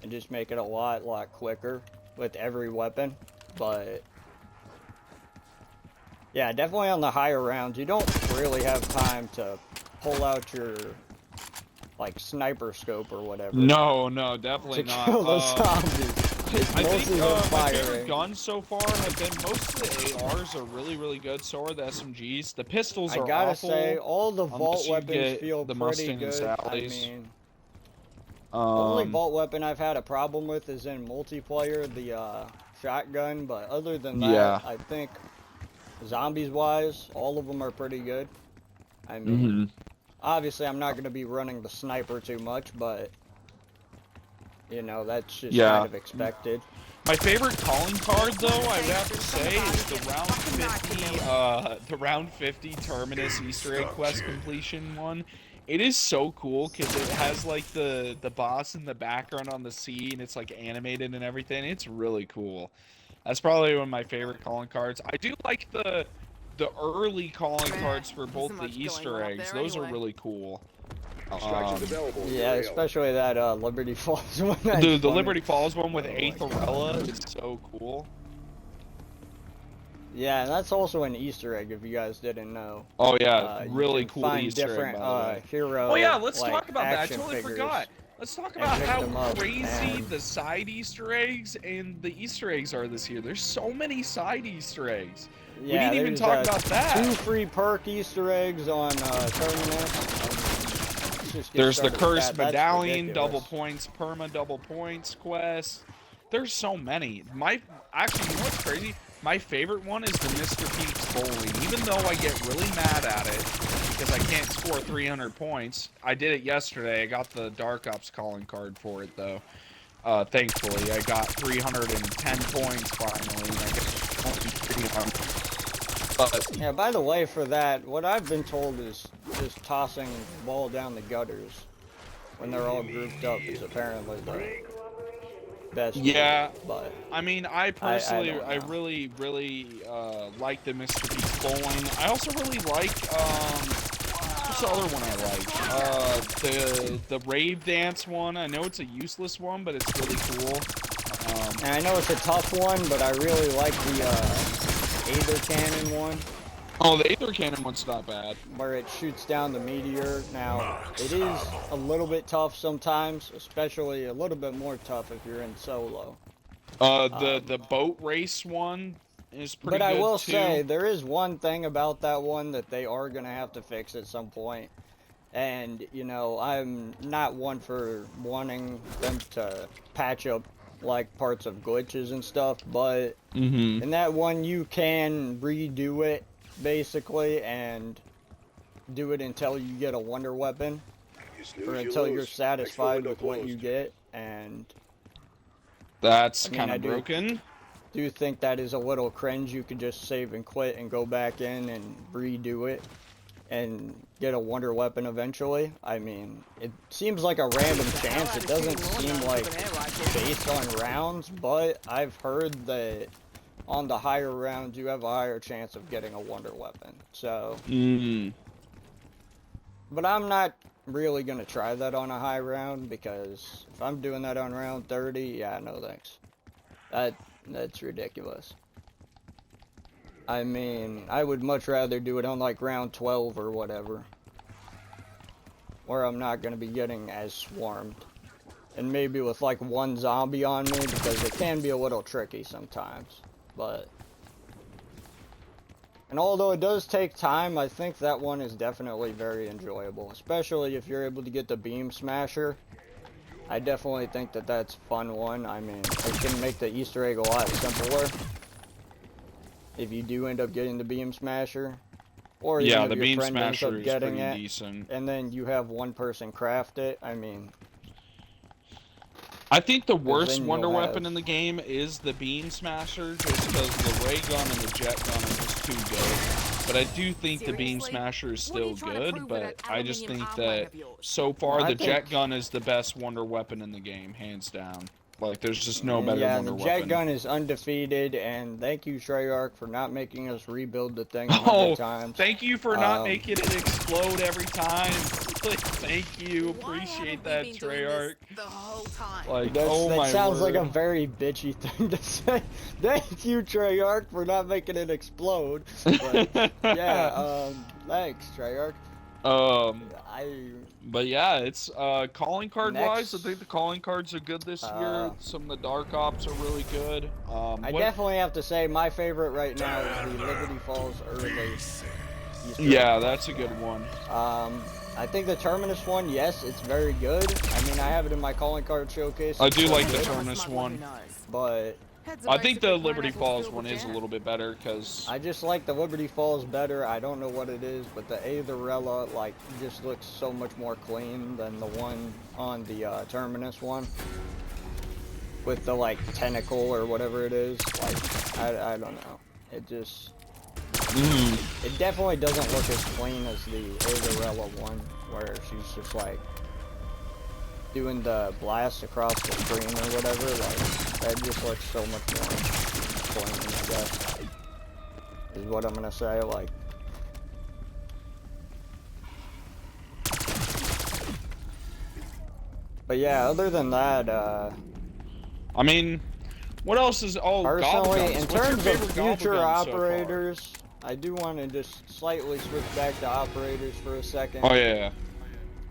and just make it a lot quicker with every weapon, but yeah, definitely on the higher rounds, you don't really have time to pull out your, like, sniper scope or whatever. No, definitely to not. kill those zombies. It's I mostly think the my firing. favorite guns so far have been most of the ARs are really good. So are the SMGs. The pistols are I gotta awful. say, all the vault you weapons get feel the pretty Mustang and good. I Sally's. mean, the only Um, vault weapon I've had a problem with is in multiplayer, the shotgun. But other than that, Yeah. I think zombies-wise, all of them are pretty good. I mean, obviously I'm not going to be running the sniper too much, but, you know, that's just kind of expected. My favorite calling card, though, I would have to say, is the round 50 Terminus Easter egg quest completion one. It is so cool because it has like the boss in the background on the sea, and it's like animated and everything. It's really cool. That's probably one of my favorite calling cards. I do like the early calling cards for both the Easter eggs. Those are really cool. Yeah, especially that Liberty Falls one. Dude, the Liberty Falls one with Aetherella is so cool. Yeah, and that's also an Easter egg if you guys didn't know. Oh yeah, really you can cool find Easter different egg, by the way. hero. Oh yeah, let's like, talk about that. I action totally figures. forgot. Let's talk And about pick how them up, crazy and- the side Easter eggs and the Easter eggs are this year. There's so many side Easter eggs. We Yeah, didn't even there's, talk about that. 2 free perk Easter eggs on Terminus. Let's just get There's the started with cursed that. That's medallion, ridiculous. double points, perma double points quest. There's so many. Actually, you know what's crazy? My favorite one is the Mr. Peeps bowling. Even though I get really mad at it because I can't score 300 points. I did it yesterday. I got the Dark Ops calling card for it though. Thankfully, I got 310 points finally. And I get only 300. But Yeah, by the way, for that, what I've been told is just tossing the ball down the gutters when they're all grouped up is apparently the best. yeah, But I mean, I personally, don't I know. really like the Mr. Beast bowling. I also really like, what's the other one I like? The rave dance one. I know it's a useless one, but it's really cool. And I know it's a tough one, but I really like the Aether Cannon one, Oh, the Aether Cannon one's not bad. where it shoots down the meteor. Now, it is a little bit tough sometimes, especially a little bit more tough if you're in solo. The boat race one is pretty But I good will too. say, there is one thing about that one that they are going to have to fix at some point. And, you know, I'm not one for wanting them to patch up, like, parts of glitches and stuff, but in that one, you can redo it, basically, and do it until you get a wonder weapon, You snooze, or you until lose. you're Next satisfied window with what closed. you get, and That's I mean, kind I of do- broken. do think that is a little cringe. You could just save and quit and go back in and redo it and get a wonder weapon eventually. I mean, it seems like a random chance. It doesn't seem like based on rounds, but I've heard that on the higher rounds you have a higher chance of getting a wonder weapon. So, but I'm not really gonna try that on a high round, because if I'm doing that on round 30, yeah, no thanks. That's ridiculous. I mean, I would much rather do it on like round 12 or whatever, where I'm not going to be getting as swarmed. And maybe with like one zombie on me, because it can be a little tricky sometimes. But, and although it does take time, I think that one is definitely very enjoyable, especially if you're able to get the beam smasher. I definitely think that that's a fun one. I mean, it can make the Easter egg a lot simpler if you do end up getting the beam smasher, or even Yeah, if the your beam friend ends smasher up is getting pretty it, decent. and then you have one person craft it. I mean, I think the worst then wonder you'll weapon have- in the game is the beam smasher, just because the ray gun and the jet gun are just too good. But I do think the beam Seriously? smasher is What are you still trying to good, prove with but that I just aluminium think armlet that of yours? so far I the jet think- gun is the best wonder weapon in the game, hands down. Like, there's just no better yeah, wonder the weapon. jet gun is undefeated, and thank you, Treyarch, for not making us rebuild the thing Oh, 100 times. thank you for not Um, making it explode every time. Like, thank you, Why appreciate haven't we that, been doing Treyarch. this the whole time? Like, That my sounds word. like a very bitchy thing to say. Thank you, Treyarch, for not making it explode. But, yeah, thanks, Treyarch. But yeah, it's calling card wise, I Next- think the calling cards are good this year. Some of the Dark Ops are really good. I definitely have to say my favorite right now is the Liberty Falls early Easter Yeah, egg. that's a good one. I think the Terminus one, yes, it's very good. I mean, I have it in my calling card showcase. I it's do so like the good, Terminus one. but I think the Liberty Falls one is a little bit better because I just like the Liberty Falls better. I don't know what it is, but the Aetherella, like, just looks so much more clean than the one on the Terminus one. With the, like, tentacle or whatever it is. Like, I don't know. It just... It definitely doesn't look as clean as the Aetherella one, where she's just, like, doing the blast across the screen or whatever. Like, that just looks so much more clean, I guess. Is what I'm gonna say, like... But yeah, other than that, I mean, what else is personally, Gobblegums. in What's your terms of favorite future Gobblegum so far? operators, I do want to just slightly switch back to operators for a second. Oh yeah.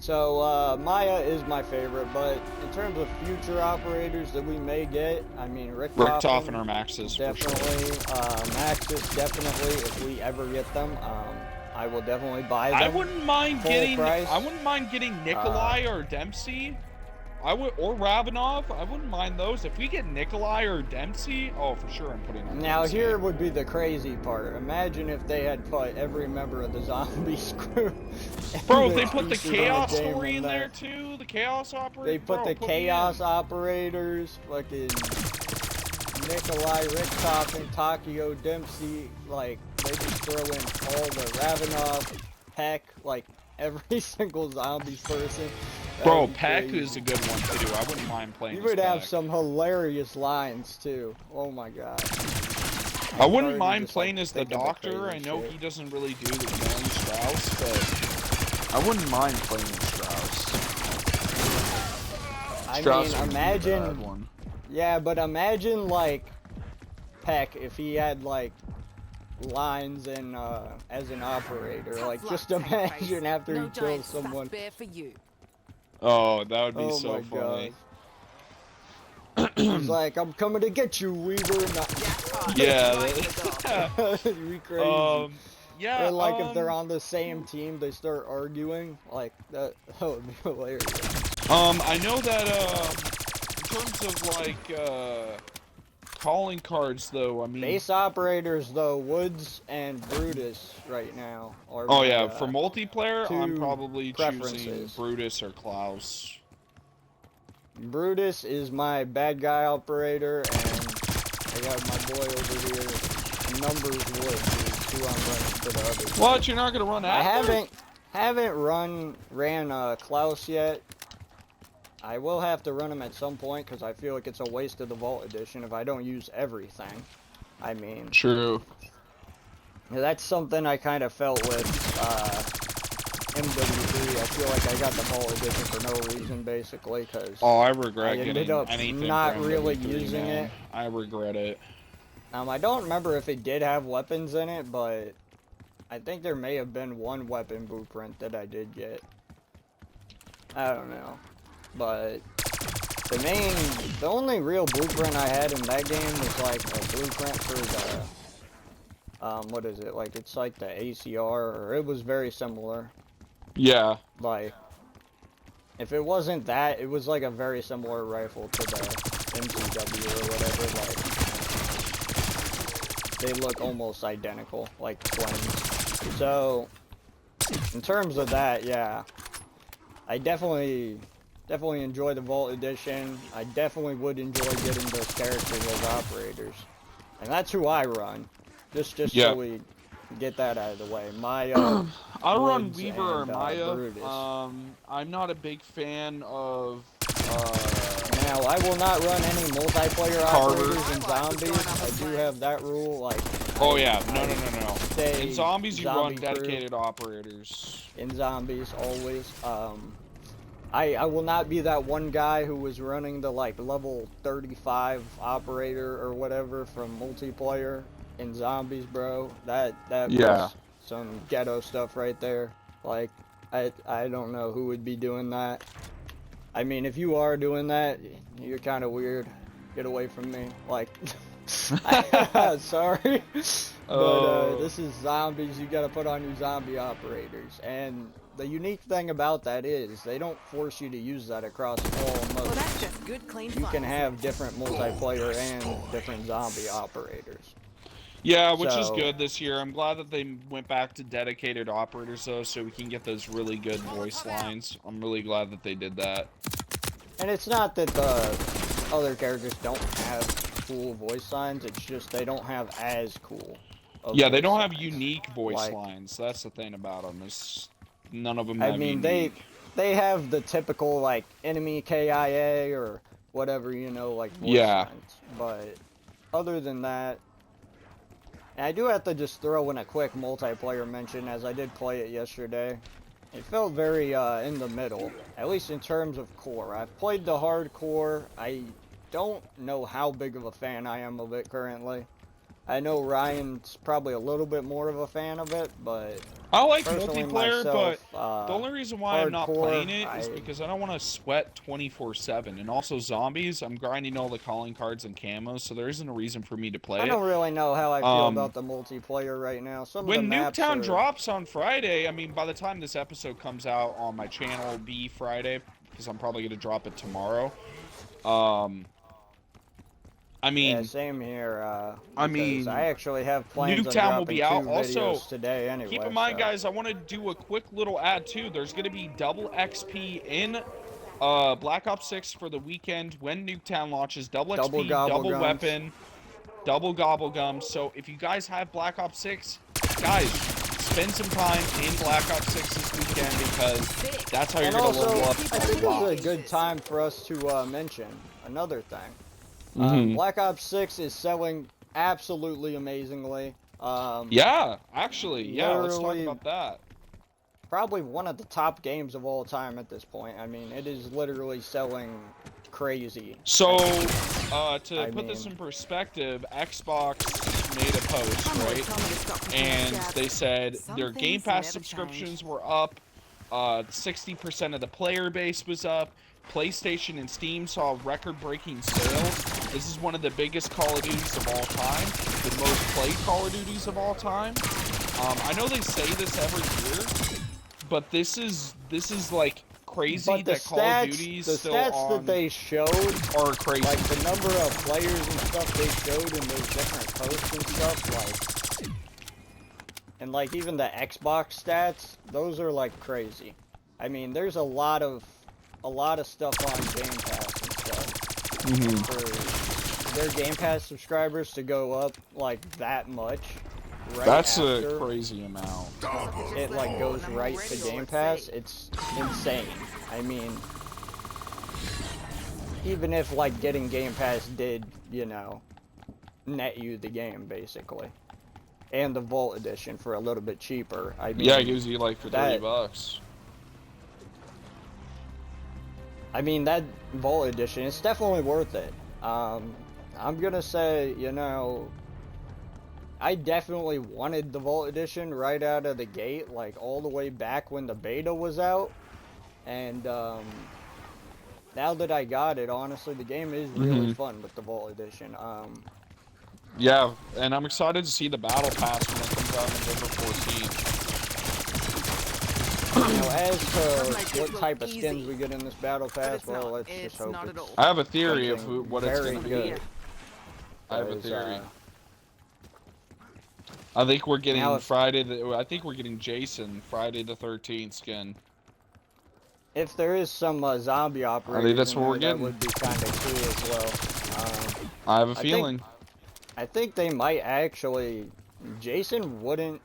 So, Maya is my favorite, but in terms of future operators that we may get, I mean, Richtofen or Maxis, definitely, for sure. Maxis, definitely, if we ever get them, I will definitely buy them. I wouldn't mind price. I wouldn't mind getting Nikolai or Dempsey. Or Ravenov. I wouldn't mind those. If we get Nikolai or Dempsey, oh, for sure I'm putting on Now, Dempsey. here would be the crazy part. Imagine if they had put every member of the Zombies crew. Bro, they put the Chaos story in there too. The Chaos operator. They put the Chaos operators, fucking Nikolai, Richtofen, Takio, Dempsey. Like, they just throw in all the Ravenov, Peck, like every single Zombies person. Bro, Peck is a good one to do. I wouldn't mind playing. You would have some hilarious lines too. Oh my god. I wouldn't mind playing as the Doctor. I know he doesn't really do the killing Strauss, but I wouldn't mind playing as Strauss. I mean, imagine. Yeah, but imagine like Peck if he had like lines in as an operator. Like, just imagine after he kills someone. Oh, that would be so funny. He's like, I'm coming to get you, Weaver. Yeah. Be crazy. Yeah. Or like if they're on the same team, they start arguing. Like that would be hilarious. I know that in terms of like calling cards, though, I mean, base operators though, Woods and Brutus right now are. Oh yeah, for multiplayer, I'm probably choosing choosing Brutus or Klaus. Brutus is my bad guy operator, and I got my boy over here, Numbers Woods, is who I'm running for the others. What? You're not gonna run after? I haven't ran Klaus yet. I will have to run him at some point because I feel like it's a waste of the Vault Edition if I don't use everything. I mean, true. That's something I kind of felt with MW3. I feel like I got the Vault Edition for no reason, basically, because I regret ended up anything not from really MW3, using it. I regret it. I don't remember if it did have weapons in it, but I think there may have been one weapon blueprint that I did get. I don't know. But the only real blueprint I had in that game was like a blueprint for the, what is it? Like, it's like the ACR, or it was very similar. Yeah. Like, if it wasn't that, it was like a very similar rifle to the MCW or whatever. Like, they look almost identical, like twins. So, in terms of that, yeah, I definitely enjoy the Vault Edition. I definitely would enjoy getting those characters as operators. And that's who I run. Just so we get that out of the way. Maya, I run Woods, Weaver or and, Maya. Brutus. I'm not a big fan of now, I will not run any multiplayer operators in Zombies. I do have that rule, like... Oh yeah, no. In Zombies, you run crew. dedicated operators. In Zombies, always. I will not be that one guy who was running the, like, level 35 operator or whatever from multiplayer in Zombies, bro. That was some ghetto stuff right there. Like, I don't know who would be doing that. I mean, if you are doing that, you're kind of weird. Get away from me. Like, sorry. But this is Zombies. You gotta put on your zombie operators. And the unique thing about that is they don't force you to use that across all modes. Well, that's just good, clean you can have different multiplayer and different zombie operators. Yeah, which is good this year. I'm glad that they went back to dedicated operators, though, so we can get those really good voice lines. I'm really glad that they did that. And it's not that the other characters don't have cool voice lines, it's just they don't have as cool. Yeah, they don't have unique voice lines. That's the thing about them. Is none of them have unique. they have the typical, like, enemy KIA or whatever, you know, like, voice lines. But other than that, and I do have to just throw in a quick multiplayer mention, as I did play it yesterday. It felt very in the middle, at least in terms of core. I've played the hardcore. I don't know how big of a fan I am of it currently. I know Ryan's probably a little bit more of a fan of it, but I like personally multiplayer, myself, but the only reason why I'm not hardcore, playing it is because I don't want to sweat 24/7. And also zombies, I'm grinding all the calling cards and camos, so there isn't a reason for me to play I it. don't really know how I feel about the multiplayer right now. Some of the When maps Nuketown are... drops on Friday, I mean, by the time this episode comes out on my channel, it'll be Friday, because I'm probably going to drop it tomorrow. I mean, yeah, same here. I actually have plans on Nuketown will dropping be out. 2 Also, videos today anyway. keep in mind, so. guys, I want to do a quick little ad too. There's going to be double XP in Black Ops 6 for the weekend when Nuketown launches. Double XP, double weapon, double gobblegum. So if you guys have Black Ops 6, guys, spend some time in Black Ops 6 this weekend because that's how you're going to level up. I think this is a good time for us to mention another thing. Black Ops 6 is selling absolutely amazingly. Yeah, actually, yeah, let's talk about that. Probably one of the top games of all time at this point. I mean, it is literally selling crazy. So, to put this in perspective, Xbox made a post, right? And they said their Game Pass subscriptions were up, 60% of the player base was up, PlayStation and Steam saw record-breaking sales. This is one of the biggest Call of Duties of all time, the most played Call of Duties of all time. I know they say this every year, but this is like crazy that Call of Duty is still on. The stats that they showed are crazy. Like the number of players and stuff they showed in those different posts and stuff, like, and like even the Xbox stats, those are like crazy. I mean, there's a lot of stuff on Game Pass and stuff. For their Game Pass subscribers to go up like that much. Right That's after a crazy amount. it like goes right to Game Pass. It's insane. I mean, even if like getting Game Pass did, you know, net you the game basically, and the Vault Edition for a little bit cheaper. I mean, yeah, it gives you like for $30. I mean, that Vault Edition, it's definitely worth it. I'm gonna say, you know, I definitely wanted the Vault Edition right out of the gate, like all the way back when the beta was out. And now that I got it, honestly, the game is really fun with the Vault Edition. Yeah, and I'm excited to see the Battle Pass when it comes out in November 14th. You know, as to what type of skins we get in this Battle Pass, well, let's just hope it's I have a theory of what it's going to be. good. I have a theory. I think we're getting I think we're getting Jason Friday the 13th skin. If there is some zombie operators, I think that's what we're that getting. would be kind of cool as well. I have a feeling. I think they might actually. Jason wouldn't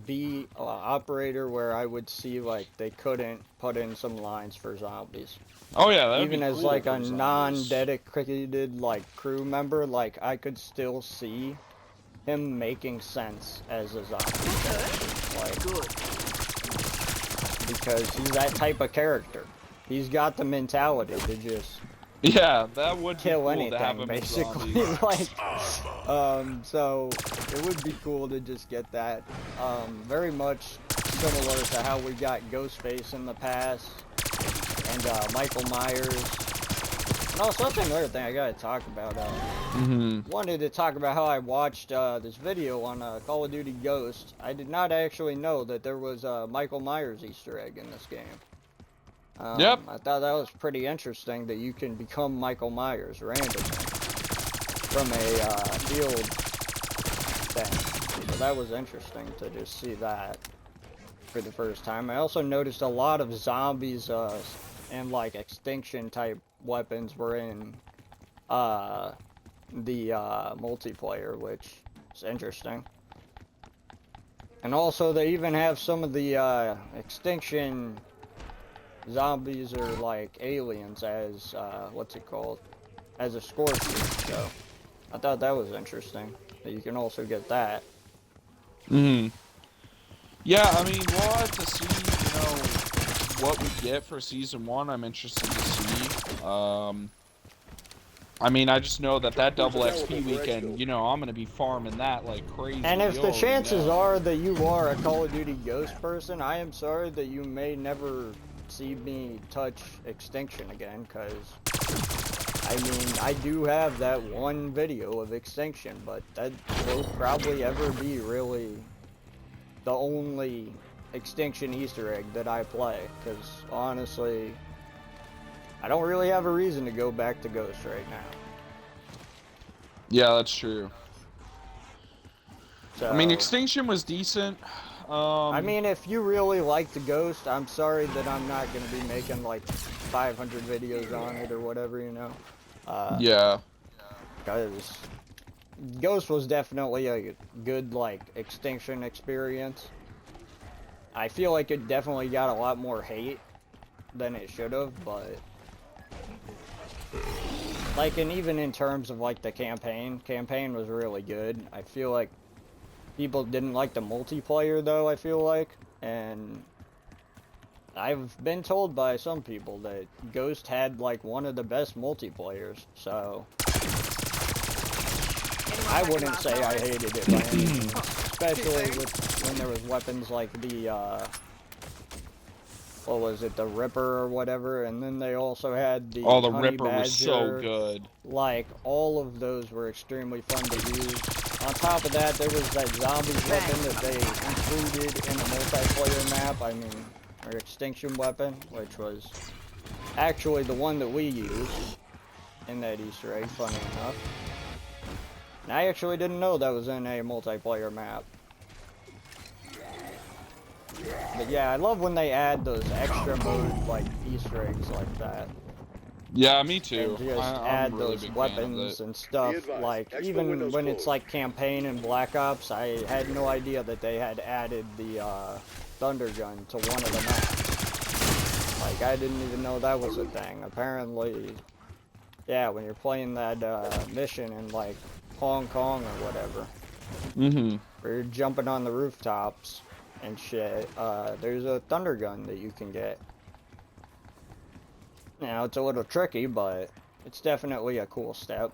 be an operator where I would see like they couldn't put in some lines for zombies. Oh yeah, that would even be as cool like a for zombies. non-dedicated like crew member, like I could still see him making sense as a zombie. Like, because he's that type of character. He's got the mentality to just that would kill be cool anything, to have him basically. Like, so it would be cool to just get that. Very much similar to how we got Ghostface in the past, and Michael Myers. And also, that's another thing I gotta talk about. Wanted to talk about how I watched this video on Call of Duty Ghost. I did not actually know that there was a Michael Myers Easter egg in this game. Yep. I thought that was pretty interesting that you can become Michael Myers randomly from a field thing. So that was interesting to just see that for the first time. I also noticed a lot of zombies and like extinction type weapons were in the multiplayer, which is interesting. And also they even have some of the extinction zombies or like aliens as what's it called, as a scorpion. So I thought that was interesting that you can also get that. Yeah, I mean, we'll have to see, you know, what we get for season 1. I'm interested to see. I mean, I just know that double XP weekend, you know, I'm gonna be farming that like crazy. And if You the already chances know. are that you are a Call of Duty Ghost person, I am sorry that you may never see me touch Extinction again, because, I mean, I do have that one video of Extinction, but that will probably ever be really the only Extinction Easter egg that I play, because, honestly, I don't really have a reason to go back to Ghost right now. Yeah, that's true. So, I mean, Extinction was decent. I mean, if you really like the Ghost, I'm sorry that I'm not going to be making like 500 videos on it or whatever, you know. Yeah. Because Ghost was definitely a good, like, Extinction experience. I feel like it definitely got a lot more hate than it should have, but... Like, and even in terms of, like, the campaign was really good. I feel like people didn't like the multiplayer, though, I feel like. And I've been told by some people that Ghost had, like, one of the best multiplayers, so... I wouldn't say I hated it by any means. Especially when there was weapons like the, what was it, the Ripper or whatever, and then they also had the Oh, the Honey Ripper Badger. was so good. Like, all of those were extremely fun to use. On top of that, there was that zombies weapon that they included in the multiplayer map, or extinction weapon, which was actually the one that we used in that Easter egg, funny enough. And I actually didn't know that was in a multiplayer map. But yeah, I love when they add those extra mode, like, Easter eggs like that. Yeah, me too. And just I'm add a really those big weapons fan of and stuff. Like, even when it's like campaign and Black Ops, I had no idea that they had added the Thunder Gun to one of the maps. Like, I didn't even know that was a thing. Apparently, yeah, when you're playing that mission in, like, Hong Kong or whatever, where you're jumping on the rooftops and shit, there's a Thunder Gun that you can get. You know, it's a little tricky, but it's definitely a cool step.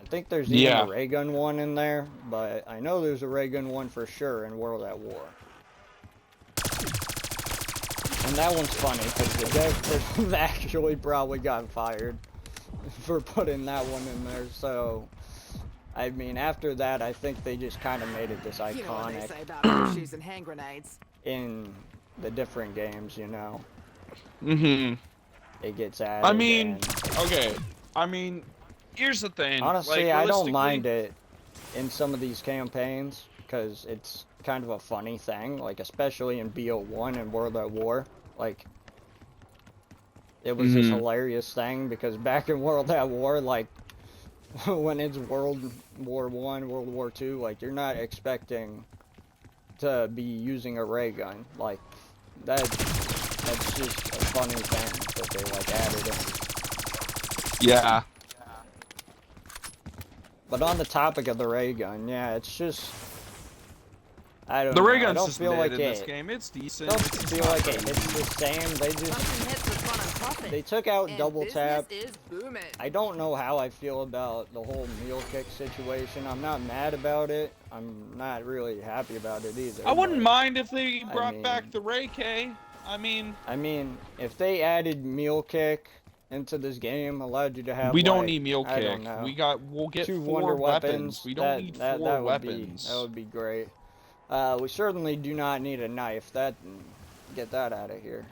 I think there's even a ray gun one in there, but I know there's a ray gun one for sure in World at War. And that one's funny, because the dev person actually probably got fired for putting that one in there, so... I mean, after that, I think they just kind of made it this iconic. You know what they say about horseshoes and hand grenades. In the different games, you know. It gets added. I mean, okay. I mean, here's the thing. Honestly, like, I don't mind it in some of these campaigns, because it's kind of a funny thing, like, especially in B01 and World at War. Like, it was this hilarious thing, because back in World at War, like, when it's World War I, World War II, like, you're not expecting to be using a ray gun. Like, that's just a funny thing that they, like, added in. Yeah. But on the topic of the ray gun, yeah, it's just... I don't The know. ray gun's I don't just feel mid like in this it. game. It's decent. I don't It's feel like it hits the same. They just... They took out double tap. I don't know how I feel about the whole meal kick situation. I'm not mad about it. I'm not really happy about it either. I wouldn't mind if they brought back the Ray K. I mean, if they added meal kick into this game, allowed you to have, we don't like, need meal I kick. don't know, We'll get 2 4 wonder weapons. We don't need 4 weapons. That would be great. We certainly do not need a knife. Get that out of here.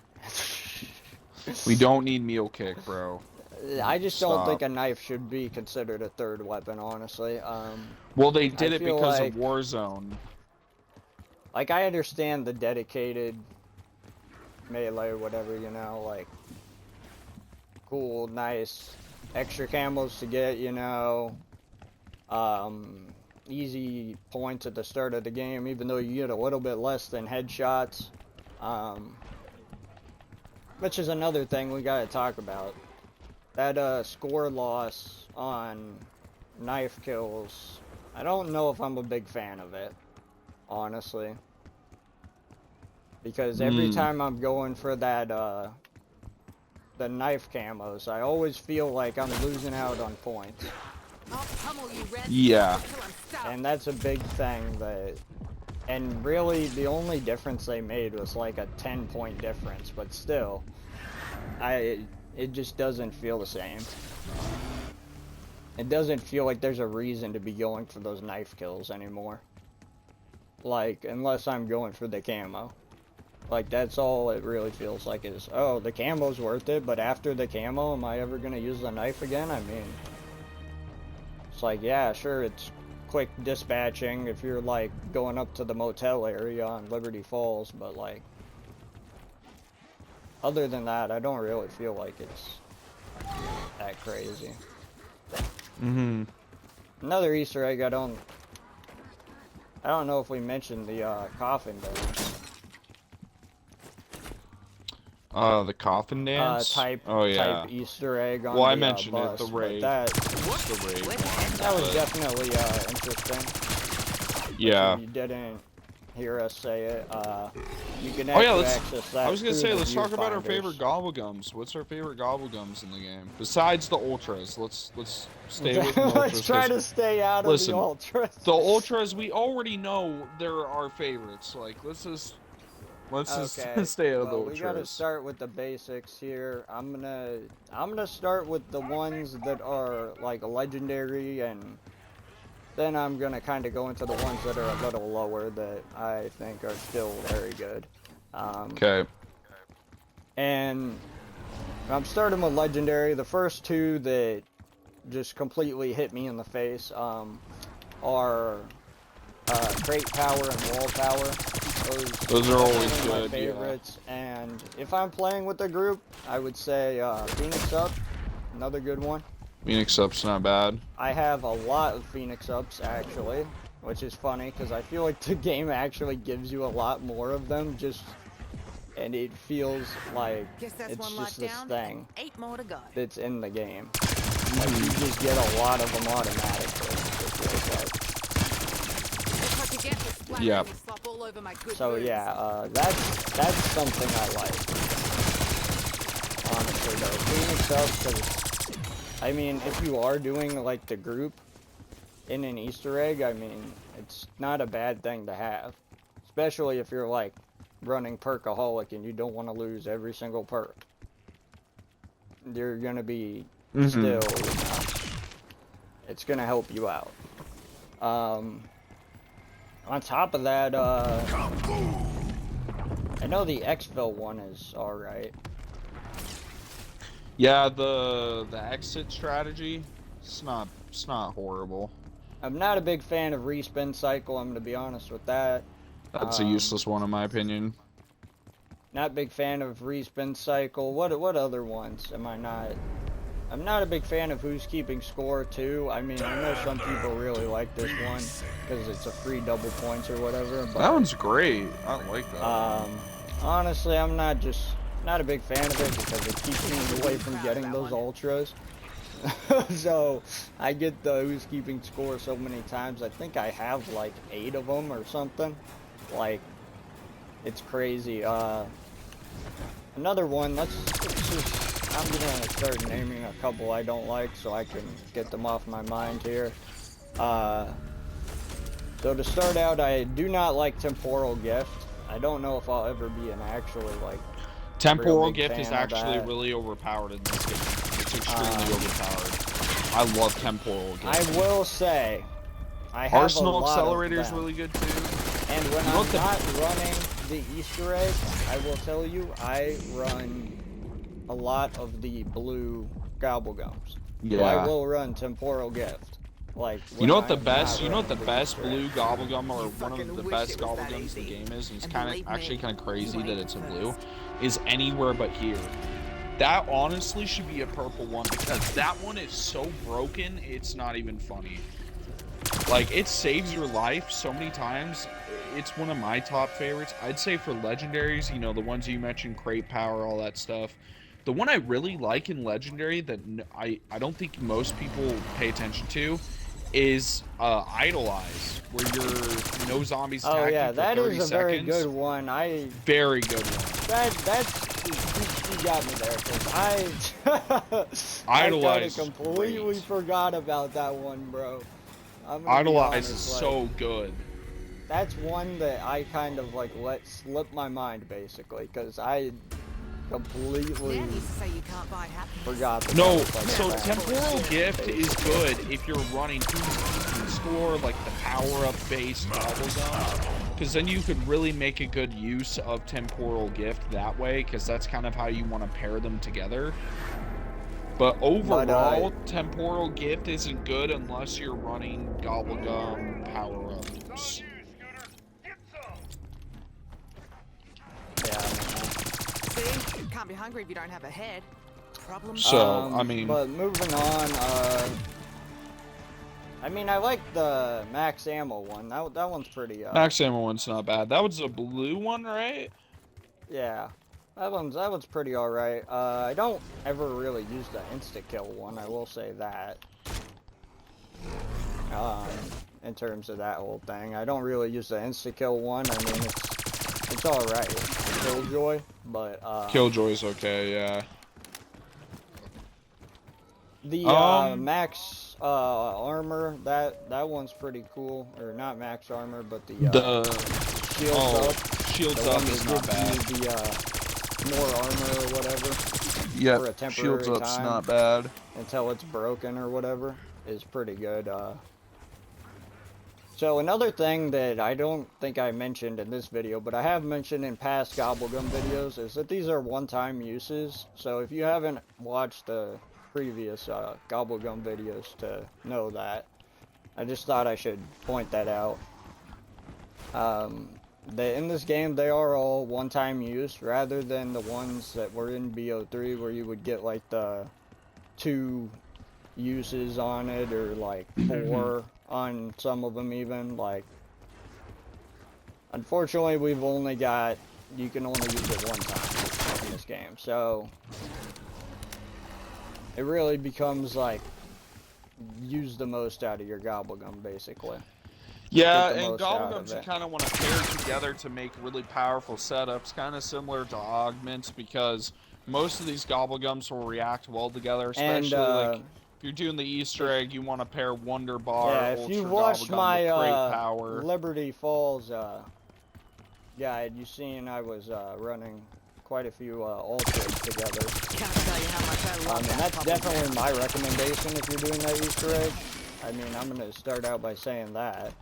We don't need meal kick, bro. I just don't think a knife should be considered a third weapon, honestly. Well, they did it because like, of Warzone. Like, I understand the dedicated melee or whatever, you know, like, cool, nice, extra camos to get, you know, easy points at the start of the game, even though you get a little bit less than headshots, which is another thing we gotta talk about. That, score loss on knife kills, I don't know if I'm a big fan of it, honestly. Because every time I'm going for that, the knife camos, I always feel like I'm losing out on points. I'll pummel you, Red. Yeah. Until I'm stopped. And that's a big thing that, and really the only difference they made was like a 10-point difference, but still, it just doesn't feel the same. It doesn't feel like there's a reason to be going for those knife kills anymore. Like, unless I'm going for the camo. Like, that's all it really feels like is, oh, the camo's worth it, but after the camo, am I ever gonna use the knife again? I mean, it's like, yeah, sure, it's quick dispatching if you're, like, going up to the motel area on Liberty Falls, but, like, other than that, I don't really feel like it's that crazy. Mm-hmm. Another Easter egg, I don't know if we mentioned the coffin dance. The coffin dance? Type Easter egg on well, the I mentioned bus, it, the but raid. that The raid. that was definitely interesting. Yeah. If you didn't hear us say it, you can Oh yeah, actually let's. access that. I was gonna through say, the let's talk about our viewfinders. favorite gobblegums. What's our favorite gobblegums in the game besides the ultras? Let's stay away from the ultras. Let's try to stay out of listen, the ultras. The ultras, we already know they're our favorites. Like, let's just stay out of the ultras. We gotta start with the basics here. I'm gonna start with the ones that are like legendary, and then I'm gonna kind of go into the ones that are a little lower that I think are still very good. Okay. And I'm starting with legendary. The first two that just completely hit me in the face are crate power and wall power. Those are always one of my good, favorites. Yeah. And if I'm playing with a group, I would say Phoenix Up, another good one. Phoenix Up's not bad. I have a lot of Phoenix Ups actually, which is funny because I feel like the game actually gives you a lot more of them, and it feels like it's just this thing 8 more to go. that's in the game. Like, you just get a lot of them automatically, it feels like. Yep. So yeah, that's something I like. Honestly though, Phoenix Up, because, I mean, if you are doing like the group in an Easter egg, I mean, it's not a bad thing to have. Especially if you're like running Perkaholic and you don't want to lose every single perk. You're gonna be still, you know, it's gonna help you out. On top of that, I know the exfil one is alright. Yeah, the exit strategy, it's not horrible. I'm not a big fan of respin cycle, I'm gonna be honest with that. That's a useless one in my opinion. Not big fan of respin cycle. What other ones am I not? I'm not a big fan of who's keeping score too. I mean, I know some people really like this one because it's a free double points or whatever. But, that one's great. I like that. Honestly, I'm not a big fan of it because it keeps me away from getting those ultras. So I get the who's keeping score so many times. I think I have like 8 of them or something. Like, it's crazy. Another one. Let's just. I'm gonna start naming a couple I don't like so I can get them off my mind here. So to start out, I do not like Temporal Gift. I don't know if I'll ever be an actually like. Temporal Gift is actually really overpowered in this game. It's extremely overpowered. I love Temporal Gift. I will say, I have Arsenal a lot Accelerator of is them. really good too. And when I'm not running the Easter egg, I will tell you, I run a lot of the blue gobblegums. Yeah. So I will run Temporal Gift. Like, you know what the I'm best? not You know what the running best Easter blue egg. gobblegum, or one of the fucking best wish it was that gobblegums in the easy. game is, and it's And kind believe of actually me, kind of crazy you that ain't it's a the blue, first. is Anywhere But Here. That honestly should be a purple one because that one is so broken, it's not even funny. Like, it saves your life so many times. It's one of my top favorites. I'd say for legendaries, you know, the ones you mentioned, crate power, all that stuff. The one I really like in legendary that I don't think most people pay attention to is Idolize, where you're no zombies attacking Oh yeah, for that 30 is a seconds. very good one. Very good one. That's got me there, because I Idolize kind is of completely great. forgot about that one, bro. I'm gonna be Idolize is honest, like, so good. that's one that I kind of like let slip my mind, basically, because I completely Dan used to say you can't buy happiness. forgot that No, that was, like, so a bad temporal one, gift is basically. good if you're running score like the power-up based bubblegum, because then you could really make a good use of temporal gift that way, because that's kind of how you want to pair them together. But overall, temporal gift isn't good unless you're running gobblegum power-ups. Yeah. See? You can't be hungry if you don't have a head. Problem So, I mean... But moving on, I mean, I like the max ammo one. That one's pretty, Max ammo one's not bad. That was a blue one, right? Yeah. That one's pretty alright. I don't ever really use the insta-kill one, I will say that. In terms of that whole thing. I don't really use the insta-kill one. I mean, it's alright. Killjoy, but, Killjoy's okay, yeah. The, max, armor, that one's pretty cool. Or not max armor, but the shields up. Shields up is not bad. The, more armor or whatever. Yeah, for a temporary shields up's time not bad. until it's broken or whatever is pretty good. So another thing that I don't think I mentioned in this video, but I have mentioned in past Gobblegum videos, is that these are one-time uses. So if you haven't watched the previous Gobblegum videos to know that, I just thought I should point that out. In this game, they are all one-time use, rather than the ones that were in B03 where you would get like the 2 uses on it, or like 4 on some of them even. Like, unfortunately, you can only use it one time in this game, so it really becomes like, use the most out of your Gobblegum, basically. Yeah, and Gobblegums you kind of want to pair together to make really powerful setups, kind of similar to Augments, because most of these Gobblegums will react well together, especially like if you're doing the Easter egg, you want to pair Wonder Bar, yeah, if Ultra you've watched Gobblegum my with great power. Liberty Falls guide, you've seen I was running quite a few ultras together. Can't tell you how much I love And that that's bubble definitely gum. my recommendation if you're doing that Easter egg. I mean, I'm going to start out by saying that.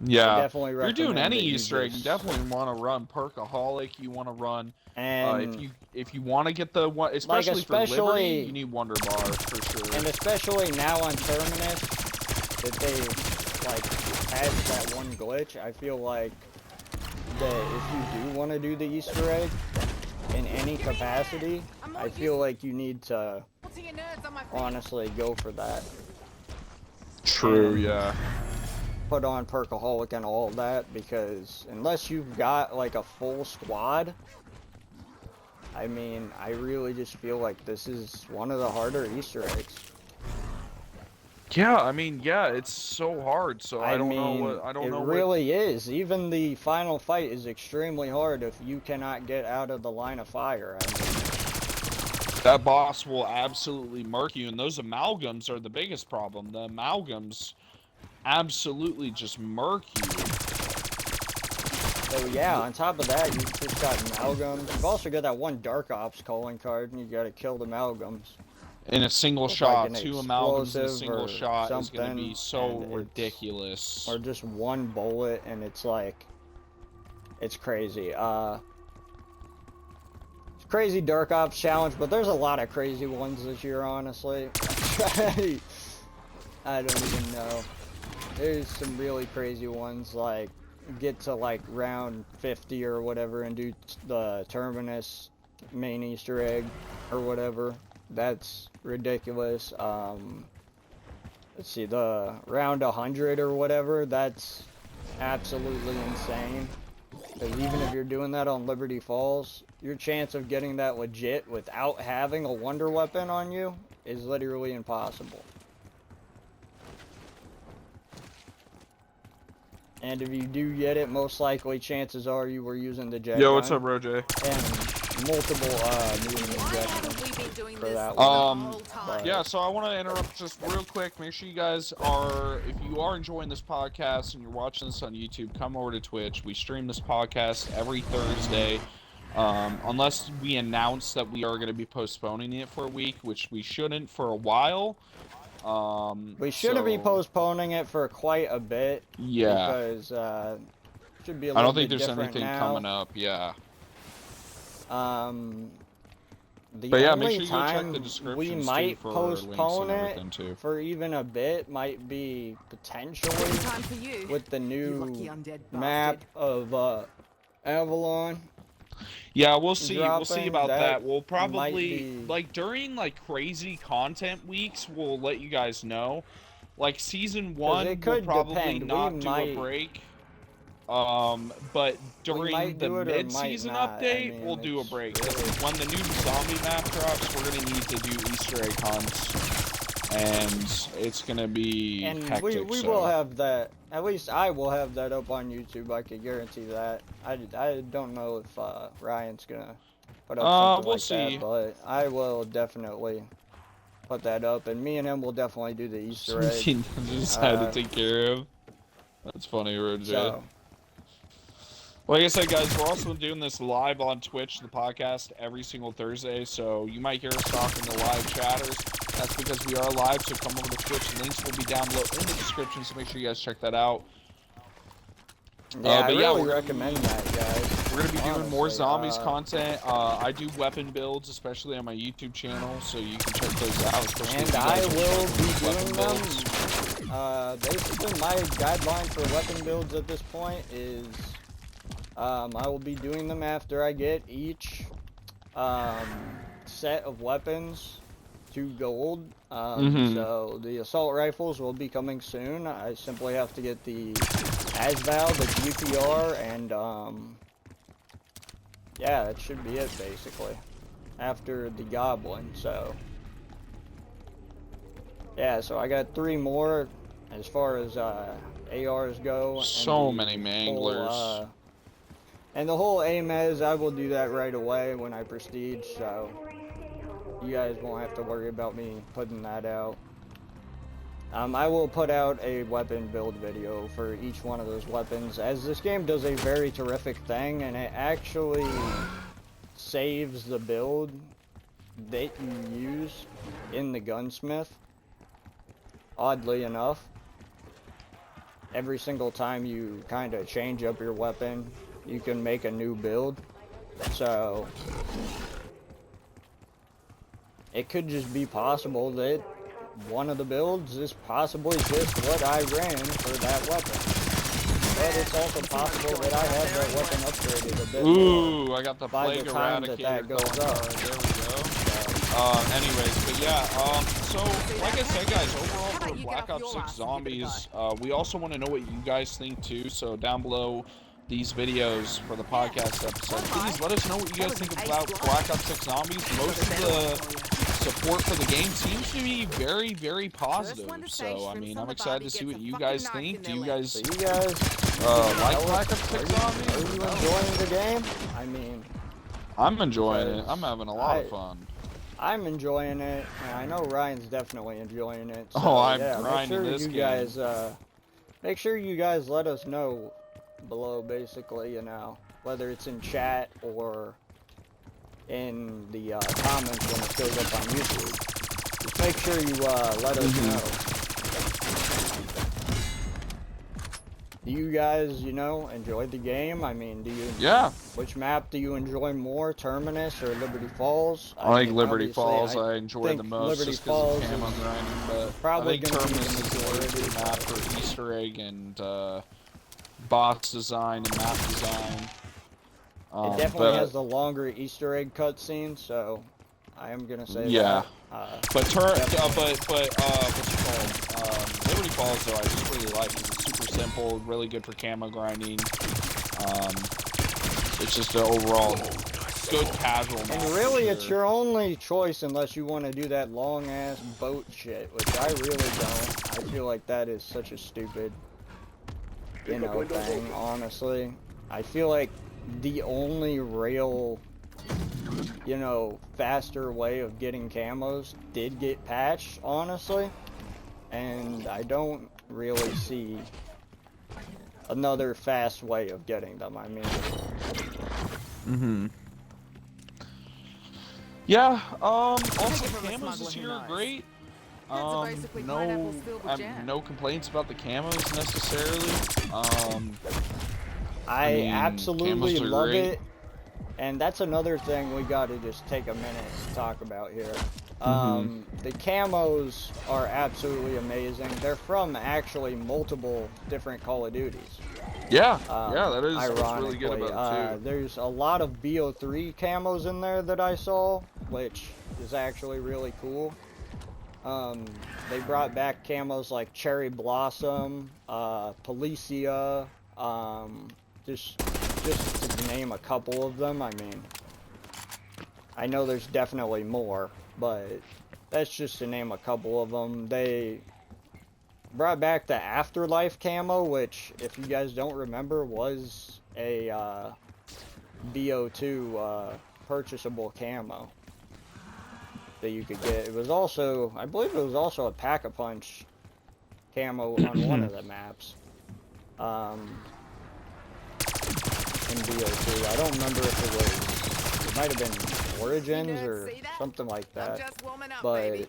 Yeah, I definitely if you're doing recommend any that you Easter egg, you just- definitely want to run Perkaholic. You want to run, And if you want to get the one, especially for Liberty, you need Wonder Bar for sure. And especially now on Terminus, that they like had that one glitch. I feel like that if you do want to do the Easter egg in any capacity, I feel like you need to honestly go for that. True, yeah. Put on Perkaholic and all that, because unless you've got like a full squad, I mean, I really just feel like this is one of the harder Easter eggs. Yeah, I mean, yeah, it's so hard. So I don't know. It really is. Even the final fight is extremely hard if you cannot get out of the line of fire. I mean, that boss will absolutely murk you, and those amalgams are the biggest problem. The amalgams absolutely just murk you. so yeah, on top of that, you've just got amalgams. You've also got that one Dark Ops calling card, and you gotta kill the amalgams. In a single It's shot, like an 2 amalgams in a explosive single or shot is going to be something, so and ridiculous. Or just one bullet, and it's like, it's crazy. It's crazy Dark Ops challenge, but there's a lot of crazy ones this year, honestly. I don't even know. There's some really crazy ones, like get to like round 50 or whatever and do the Terminus main Easter egg or whatever. That's ridiculous. Let's see, the round 100 or whatever, that's absolutely insane. Because even if you're doing that on Liberty Falls, your chance of getting that legit without having a wonder weapon on you is literally impossible. And if you do get it, most likely chances are you were using the jet gun. Yo, what's up, Roger? And multiple new Why haven't injections. we been doing for this that the one. whole time? Yeah, so I want to interrupt just real quick. Make sure you guys are, if you are enjoying this podcast and you're watching this on YouTube, come over to Twitch. We stream this podcast every Thursday. Unless we announce that we are going to be postponing it for a week, which we shouldn't for a while. We shouldn't be postponing it for quite a bit. Yeah. Because should be a I little don't think bit there's different anything now. coming up, yeah. The But yeah, only make sure you go check time the descriptions we too might for postpone links and it everything too. for even a bit might be potentially Time for you. with the You lucky new undead map bastard. of Avalon. Yeah, we'll see. We'll see dropping, about that that. We'll might probably be- like during like crazy content weeks, we'll let you guys know. Like season 1, it we'll could probably depend. not We do might- a break. But during might the do it or might mid-season not. I update, mean, we'll do a it's break. really- When the new zombie map drops, we're gonna need to do Easter egg hunts, and it's gonna be And hectic. we so. will have that. At least I will have that up on YouTube. I can guarantee that. I don't know if Ryan's gonna put up something we'll like see. that, but I will definitely put that up, and me and him will definitely do the Easter egg. Something I just had to take care of. That's funny, Roger. So, Well, like I said, guys, we're also doing this live on Twitch, the podcast, every single Thursday, so you might hear us talking to live chatters. That's because we are live, so come over to Twitch. Links will be down below in the description, so make sure you guys check that out. yeah, I but yeah, really we're- recommend that, guys. We're going to be doing more Honestly, zombies content. I do weapon builds, especially on my YouTube channel, so you can check those out. Especially if And you I guys are will struggling with be weapon doing builds. them. Basically, my guideline for weapon builds at this point is I will be doing them after I get each set of weapons to gold. So the assault rifles will be coming soon. I simply have to get the ASVAL, the GPR, and yeah, that should be it basically. After the goblin, so yeah, so I got 3 more as far as ARs go. So and the many manglers. whole, and the whole AMES, I will do that right away when I prestige, so you guys won't have to worry about me putting that out. I will put out a weapon build video for each one of those weapons, as this game does a very terrific thing, and it actually saves the build that you use in the gunsmith. Oddly enough, every single time you kind of change up your weapon, you can make a new build. So it could just be possible that one of the builds is possibly just what I ran for that weapon. But it's also possible that I have that weapon upgraded a bit more. Ooh, I got the by plague the time eradicator that goes going up. hard. There we go. Anyways, but yeah, so like I said, guys, overall How about for you Black get off Ops your 6 ass and give it a Zombies, we also want to know what you guys think too. So down below these videos for the podcast episode, please let us know what you guys think about Black Ops 6 Zombies. Most of the support for the game seems to be very, very positive. So I mean, I'm excited to see what you guys think. Do you guys So you guys like Black Ops 6 are Zombies? you enjoying the game? I mean, I'm enjoying it. I'm having a lot of I- fun. I'm enjoying it, and I know Ryan's definitely enjoying it. So, Oh, I'm yeah, grinding this game. Guys, make sure you guys let us know below, basically, you know, whether it's in chat or in the comments when it shows up on YouTube. Just make sure you let us know. Do you guys, you know, enjoy the game? I mean, do you? Yeah. Which map do you enjoy more, Terminus or Liberty Falls? I like mean, Liberty obviously, Falls. I enjoy think the most Liberty just because of Falls camo is grinding, but probably I think gonna be Terminus the is the majority, go-to map but- for Easter egg and boss design and map design. It definitely but, has the longer Easter egg cutscene, so I am gonna say Yeah. that. But what's it called? Liberty Falls though, I just really like because it's super simple, really good for camo grinding. It's just an overall good casual map. And really, for it's sure. your only choice unless you want to do that long ass boat shit, which I really don't. I feel like that is such a stupid, you know, thing. Honestly, I feel like the only real you know, faster way of getting camos did get patched, honestly. And I don't really see another fast way of getting them, I mean. Yeah, also Take it from a camos smuggler this who year are knows. great. Heads are basically pineapples filled with jam. No complaints about the camos necessarily. I mean, absolutely camos are love great. it. And that's another thing we got to just take a minute to talk about here. The camos are absolutely amazing. They're from actually multiple different Call of Duties. Yeah, yeah, that is what's Ironically, really good about it too. there's a lot of B03 camos in there that I saw, which is actually really cool. They brought back camos like Cherry Blossom, Policia, just to name a couple of them. I mean, I know there's definitely more, but that's just to name a couple of them. They brought back the Afterlife camo, which, if you guys don't remember, was a B02 purchasable camo that you could get. It was also, I believe it was also a Pack-a-Punch camo on one of the maps. In B02. I don't remember if it might have been Origins or something like that. Just warming up, But baby.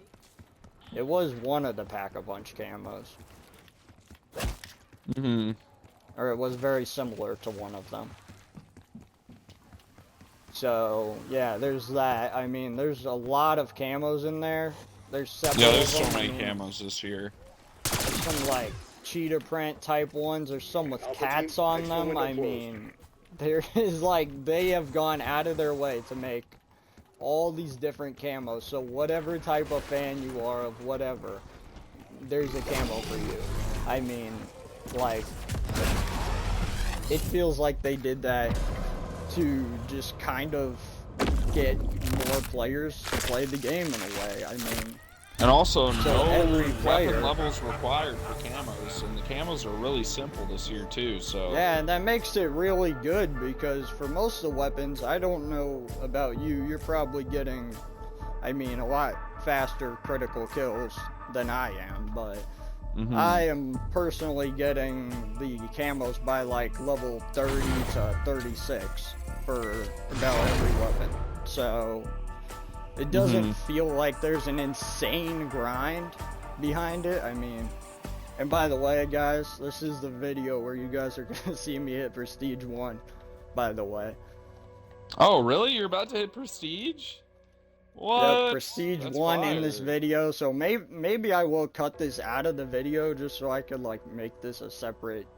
it was one of the Pack-a-Punch camos. Or it was very similar to one of them. So, yeah, there's that. I mean, there's a lot of camos in there. There's several Yeah, there's of them. so many I mean, camos this year. there's some, like, cheetah print type ones. There's some with cats on them. I mean, there is, like, they have gone out of their way to make all these different camos. So whatever type of fan you are of whatever, there's a camo for you. I mean, like, it feels like they did that to just kind of get more players to play the game in a way. I mean, And also, so no every player, weapon levels required for camos, and the camos are really simple this year too, so... yeah, and that makes it really good, because for most of the weapons, I don't know about you, you're probably getting, I mean, a lot faster critical kills than I am, but I am personally getting the camos by like level 30 to 36 for about every weapon. So it doesn't feel like there's an insane grind behind it. I mean, and by the way, guys, this is the video where you guys are gonna see me hit Prestige 1, by the way. Oh, really? You're about to hit Prestige? What? Yep, Prestige That's 1 in this fire. video, so maybe I will cut this out of the video just so I could like make this a separate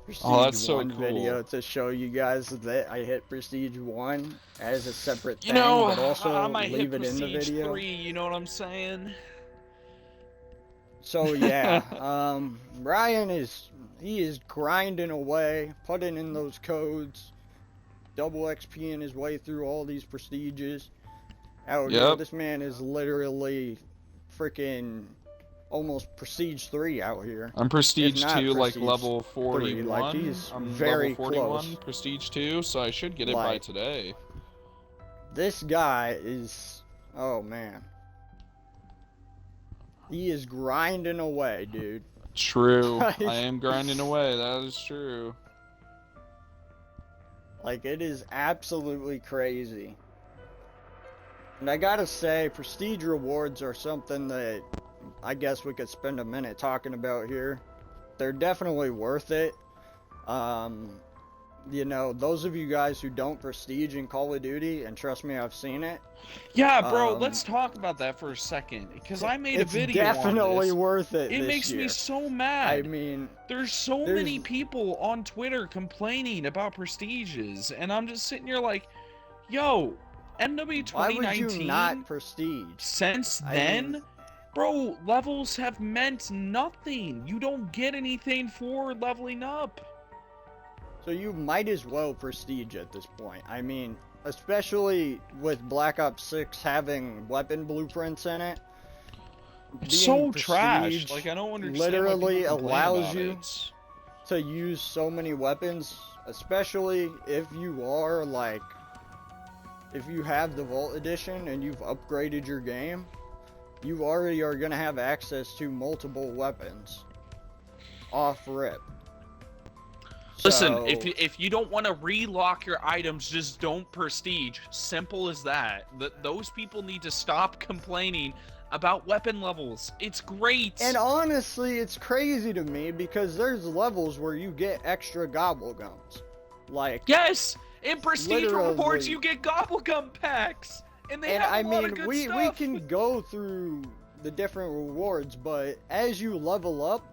Prestige that's so 1 cool. video to show you guys that I hit Prestige 1 as a separate thing, You know, but also I might leave hit it in the Prestige video. 3, you know what I'm saying? So yeah, Ryan is grinding away, putting in those codes, double XP in his way through all these prestiges. Out here, Yep. this man is literally freaking almost Prestige 3 out here. I'm Prestige If not 2, like Prestige level 3, 41. like, he's I'm very level 41, close. Prestige 2, so I should get it by Like, today. This guy is, oh man. He is grinding away, dude. True. Like- I am grinding away, that is true. Like, it is absolutely crazy. And I gotta say, Prestige rewards are something that I guess we could spend a minute talking about here. They're definitely worth it. You know, those of you guys who don't Prestige in Call of Duty, and trust me, I've seen it. Yeah, bro, let's talk about that for a second, because I made a video It's definitely on this. worth it It this makes year. me so mad. I mean, There's so many people on Twitter complaining about Prestiges, and I'm just sitting here like, yo, MW 2019, why would you not Prestige? since I then, mean- bro, levels have meant nothing. You don't get anything for leveling up. So you might as well Prestige at this point. I mean, especially with Black Ops 6 having weapon blueprints in it. It's being so trash. Prestige Like, I don't understand literally why people complain allows about you it. to use so many weapons, especially if you are like if you have the Vault Edition and you've upgraded your game, you already are going to have access to multiple weapons off rip. Listen, So, if you don't want to relock your items, just don't prestige. Simple as that. Those people need to stop complaining about weapon levels. It's great. and honestly, it's crazy to me because there's levels where you get extra gobblegums. Like, yes, in prestige rewards literally. you get gobblegum packs, and they and have a I lot of mean, good we stuff. can go through the different rewards, but as you level up,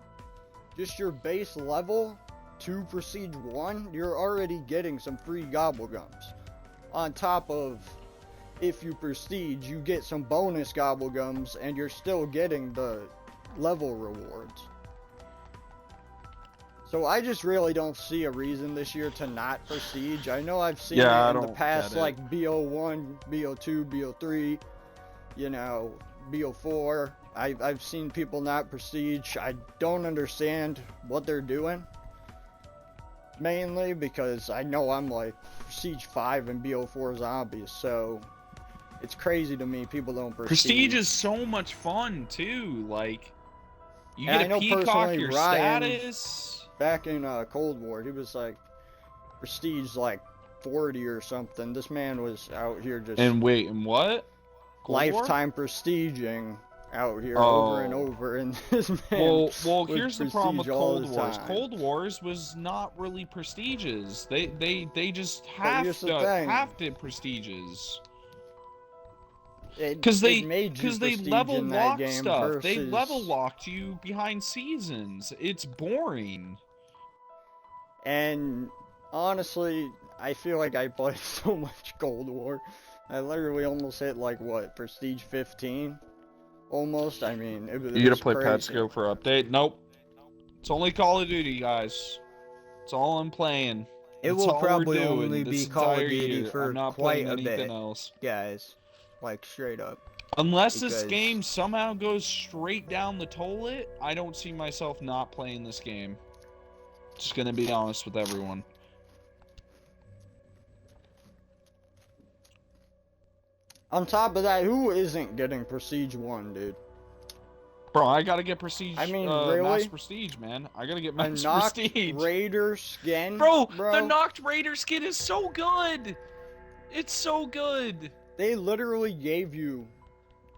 just your base level to Prestige 1, you're already getting some free gobblegums. On top of, if you Prestige, you get some bonus gobblegums, and you're still getting the level rewards. So I just really don't see a reason this year to not Prestige. I know I've seen Yeah, I it in the don't past, get it. like B01, B02, B03, you know, B04. I've seen people not Prestige. I don't understand what they're doing. Mainly because I know I'm like Prestige 5 and B04 zombies, so it's crazy to me people don't Prestige. Prestige is so much fun too. Like, you And I get know a peacock personally your Ryan- status. Back in Cold War, he was like Prestige like 40 or something. This man was out here just And wait, and what? Cold War? lifetime prestiging out here Oh. over and over, and this man Well, would here's the problem with prestige all Cold the Wars. time. Cold Wars was not really prestiges. They just here's the thing. have to prestiges. It- Because it made you they prestige level in that lock game stuff. They versus- level locked you behind seasons. It's boring. And honestly, I feel like I played so much Cold War. I literally almost hit like what, Prestige 15? Almost. I mean, it was. You gotta play crazy. Petsco for update? Nope. It's only Call of Duty, guys. It's all I'm playing. It That's will all we're probably doing only this be Call of entire Duty year. for I'm not quite playing a anything bit, else. guys. Like straight up. Unless this Because- game somehow goes straight down the toilet, I don't see myself not playing this game. Just gonna be honest with everyone. On top of that, who isn't getting Prestige 1, dude? Bro, I gotta get Prestige. I mean, Mass really? Prestige, man. I gotta get A Mass Knocked Prestige. Raider skin, Bro, the Knocked Raider skin is so good. It's so good. They literally gave you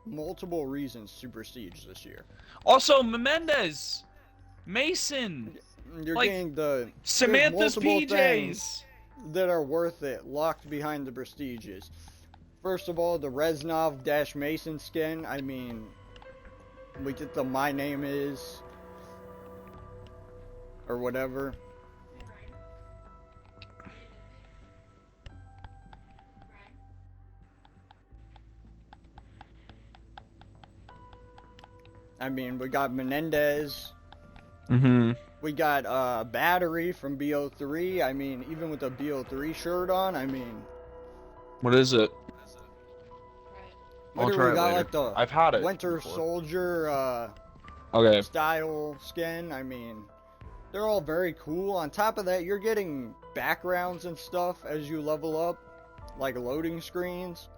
multiple reasons to Prestige this year. Also, Menendez, Mason, You're Like, getting the Samantha's multiple PJs. things that are worth it locked behind the Prestiges. First of all, the Reznov Mason skin. I mean, we get the My Name Is or whatever. I mean, we got Menendez. Mm-hmm. We got Battery from B03. I mean, even with a B03 shirt on, I mean, What is it? I'll literally try it got later. like the I've had it Winter before. Soldier Okay. style skin. I mean, they're all very cool. On top of that, you're getting backgrounds and stuff as you level up, like loading screens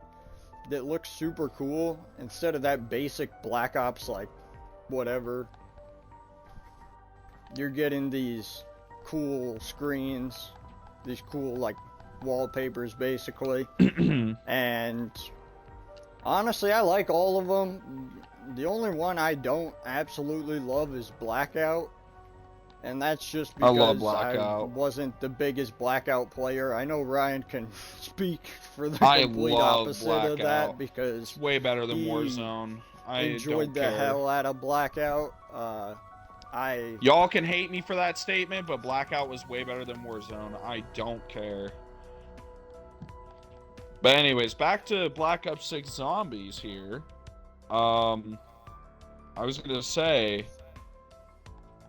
that look super cool instead of that basic Black Ops like whatever. You're getting these cool screens, these cool like wallpapers basically. And honestly, I like all of them. The only one I don't absolutely love is Blackout. And that's just I because love Blackout. wasn't the biggest Blackout player. I know Ryan can speak for the I complete love opposite of that Blackout. because It's way better than He Warzone. I enjoyed don't the care. hell out of Blackout. Y'all can hate me for that statement, but Blackout was way better than Warzone. I don't care. But anyways, back to Black Ops 6 Zombies here. I was gonna say,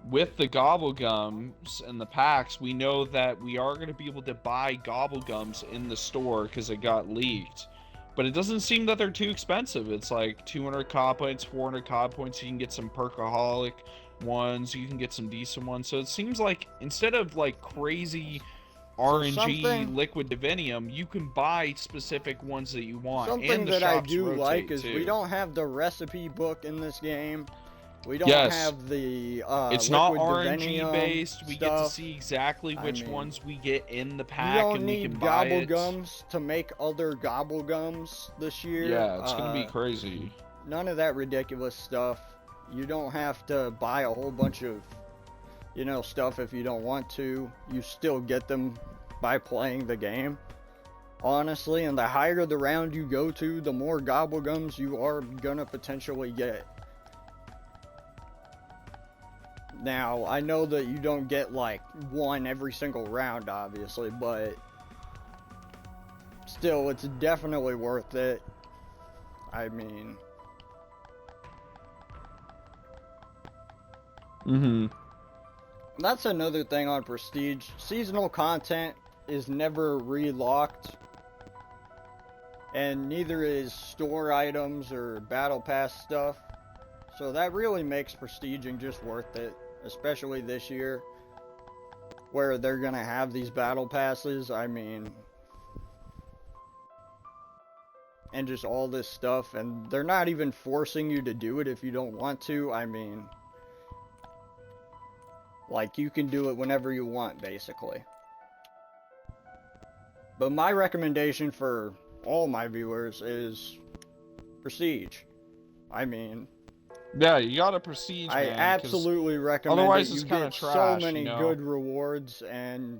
with the Gobblegums and the packs, we know that we are gonna be able to buy Gobblegums in the store because it got leaked. But it doesn't seem that they're too expensive. It's like 200 COD points, 400 COD points. You can get some Perkaholic ones. You can get some decent ones. So it seems like instead of like crazy RNG something- liquid divinium, you can buy specific ones that you want. Something and the that I shops do rotate, like is too. we don't have the recipe book in this game. We don't Yes. have the It's not liquid RNG divinium based. We get to stuff. see exactly which mean, ones we get in the You pack, don't and we need can buy gobble it. gums to make other gobble gums this year. Yeah, it's gonna be crazy. None of that ridiculous stuff. You don't have to buy a whole bunch of, stuff if you don't want to. You still get them by playing the game. Honestly, and the higher the round you go to, the more gobble gums you are gonna potentially get. Now, I know that you don't get like one every single round, obviously, but still, it's definitely worth it. I mean, that's another thing on Prestige. Seasonal content is never relocked, and neither is store items or battle pass stuff. So that really makes Prestiging just worth it, especially this year, where they're gonna have these battle passes. I mean, and just all this stuff, and they're not even forcing you to do it if you don't want to. I mean, like, you can do it whenever you want, basically. But my recommendation for all my viewers is Prestige. I mean, Yeah, you gotta Prestige, I man, 'cause absolutely recommend otherwise it. it's You kinda get trash, so many you know? good rewards, and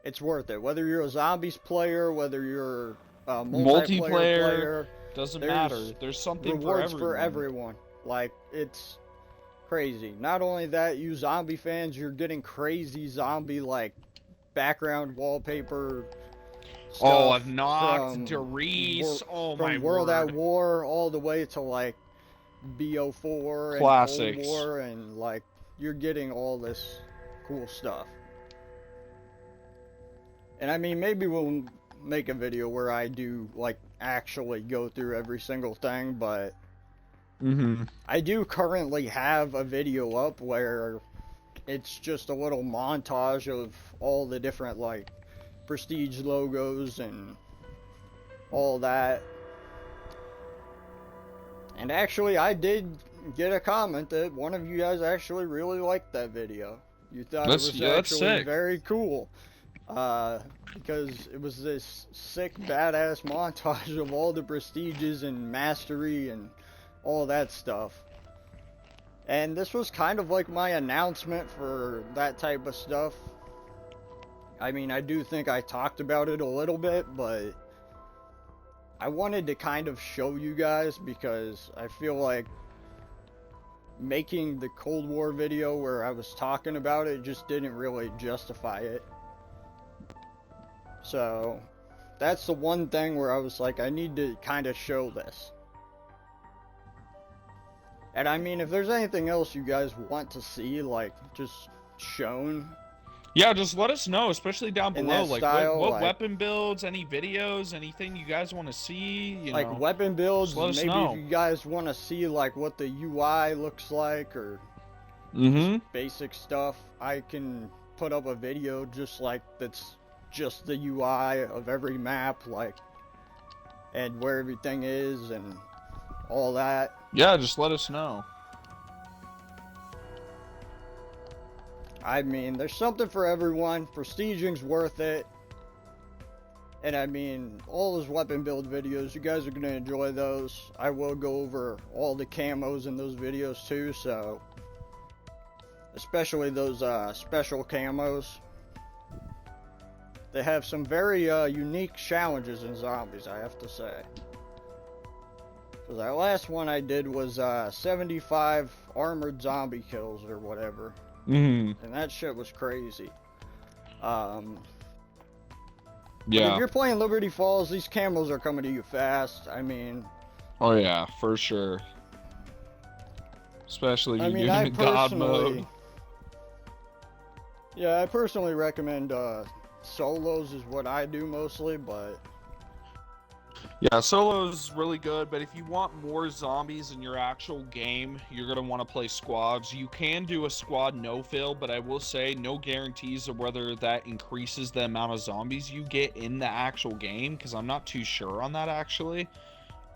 it's worth it. Whether you're a zombies player, whether you're a multiplayer player, doesn't there's matter. There's something rewards for everyone. Like, it's crazy. Not only that, you zombie fans, you're getting crazy zombie, like, background wallpaper stuff. Oh, I've knocked from Derice. Oh my from World word. at War all the way to, like, B04 and Classics. Cold War, and, like, you're getting all this cool stuff. And I mean, maybe we'll make a video where I do, like, actually go through every single thing, but I do currently have a video up where it's just a little montage of all the different, like, Prestige logos and all that. And actually, I did get a comment that one of you guys actually really liked that video. You thought That's it was actually sick. very cool. Because it was this sick, badass montage of all the prestiges and mastery and all that stuff. And this was kind of like my announcement for that type of stuff. I mean, I do think I talked about it a little bit, but I wanted to kind of show you guys, because I feel like making the Cold War video where I was talking about it just didn't really justify it. So that's the one thing where I was like, I need to kind of show this. And I mean, if there's anything else you guys want to see, like, just shown, Yeah, just let us know, especially down in below. that Like, style, what like- weapon builds, any videos, anything you guys want to see, you like know. weapon builds, just let us maybe know. if you guys want to see, like, what the UI looks like, or basic stuff, I can put up a video just like that's just the UI of every map, like, and where everything is and all that. Yeah, just let us know. I mean, there's something for everyone. Prestiging's worth it. And I mean, all those weapon build videos, you guys are going to enjoy those. I will go over all the camos in those videos too, so especially those special camos. They have some very unique challenges in zombies, I have to say. So that last one I did was 75 armored zombie kills or whatever. And that shit was crazy. But Yeah. if you're playing Liberty Falls, these camos are coming to you fast. I mean, Oh yeah, for sure. Especially if I you're mean, doing I the God personally, mode. yeah, I personally recommend solos is what I do mostly, but Yeah, solo's really good, but if you want more zombies in your actual game, you're going to want to play squads. You can do a squad no-fill, but I will say no guarantees of whether that increases the amount of zombies you get in the actual game, because I'm not too sure on that, actually.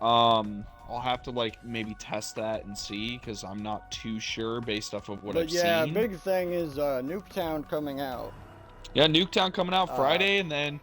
I'll have to, like, maybe test that and see, because I'm not too sure based off of what I've yeah, seen. big thing is Nuketown coming out. Yeah, Nuketown coming out Friday, and then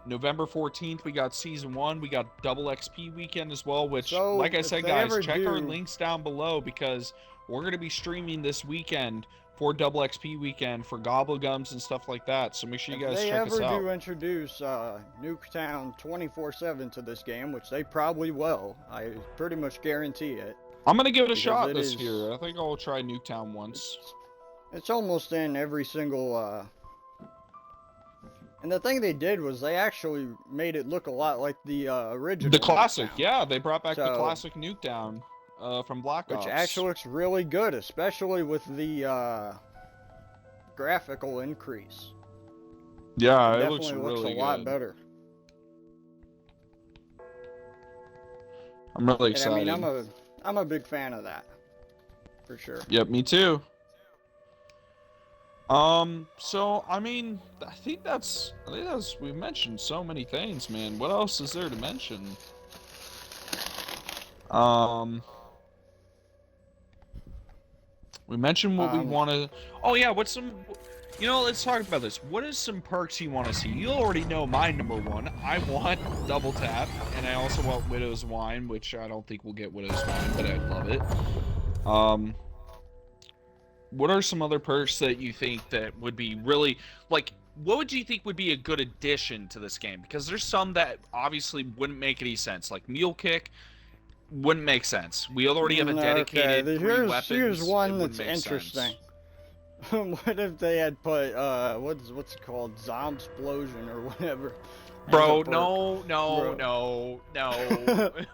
November 14th, we got Season 1. We got Double XP Weekend as well, which, So, like I if said, they guys, ever check our do- links down below because we're going to be streaming this weekend for Double XP Weekend for Gobblegums and stuff like that. So make sure you If guys they check us ever out. do introduce Nuketown 24/7 to this game, which they probably will, I pretty much guarantee it. I'm going to give it a Because shot it this is- year. I think I'll try Nuketown once. It's almost in every single, And the thing they did was they actually made it look a lot like the original. The classic, Nuketown, yeah. They brought back the So- classic Nuketown from Black Ops. which actually looks really good, especially with the graphical increase. Yeah, It it looks definitely looks really a lot good. better. I'm really And excited. I mean, I'm a big fan of that, for sure. Yep, me too. So I mean, I think that's we've mentioned so many things, man. What else is there to mention? We mentioned what we want to. Oh yeah, what's some? You know, let's talk about this. What is some perks you want to see? You already know my number one. I want Double Tap, and I also want Widow's Wine, which I don't think we'll get Widow's Wine, but I'd love it. What are some other perks that you think that would be really, like, what would you think would be a good addition to this game? Because there's some that obviously wouldn't make any sense, like Mule Kick wouldn't make sense. We already have a dedicated three weapons. Here's it one wouldn't that's make interesting. sense. What if they had put what's it called, Zombsplosion or whatever? as Bro, a perk? no, Bro.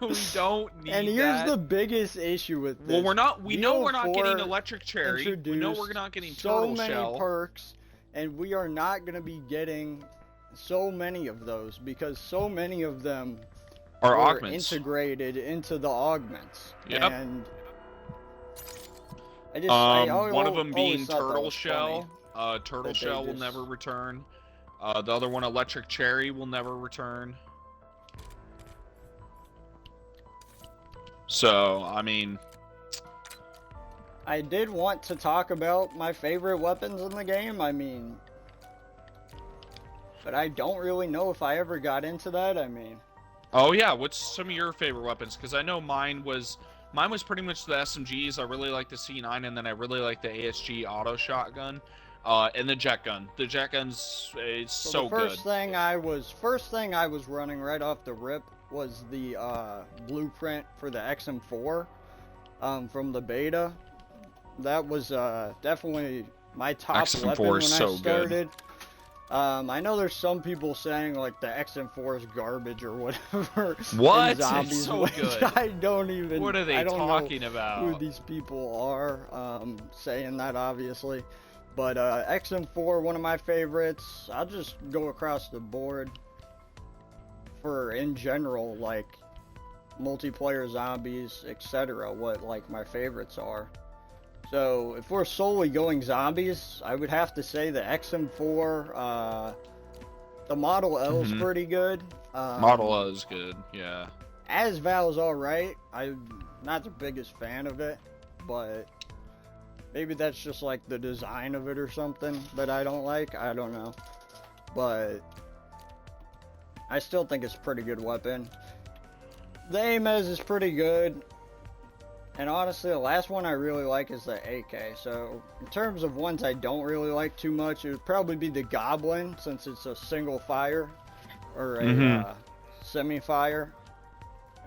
we don't need And here's that. the biggest issue with this. Well, we know we're not getting B04 Electric Cherry. We know we're not getting so Turtle many Shell. perks, and we are not going to be getting so many of those because so many of them Or were Augments. integrated into the Augments. Yep. And I just, One of them being always thought that Turtle was Shell. funny. Turtle that they Shell will just- never return. The other one, Electric Cherry, will never return. So, I mean, I did want to talk about my favorite weapons in the game. I mean, but I don't really know if I ever got into that. I mean, oh yeah, what's some of your favorite weapons? Because I know mine was pretty much the SMGs. I really like the C9, and then I really like the ASG auto shotgun, and the jet gun. The jet gun's so the good. first thing I was running right off the rip was the blueprint for the XM4 from the beta. That was definitely my top XM4 weapon when is I so good. started. I know there's some people saying like the XM4 is garbage or whatever. What? in Zombies, It's so which good. I don't even. What are they I don't talking know about? who these people are saying that, obviously. But XM4, one of my favorites. I'll just go across the board for, in general, like multiplayer zombies, etc. What like my favorites are. So if we're solely going zombies, I would have to say the XM4. The Model L is pretty good. Model L is good, yeah. Asval's alright. I'm not the biggest fan of it, but maybe that's just like the design of it or something that I don't like. I don't know. But I still think it's a pretty good weapon. The Ames is pretty good. And honestly, the last one I really like is the AK. So in terms of ones I don't really like too much, it would probably be the Goblin, since it's a single fire or a semi-fire.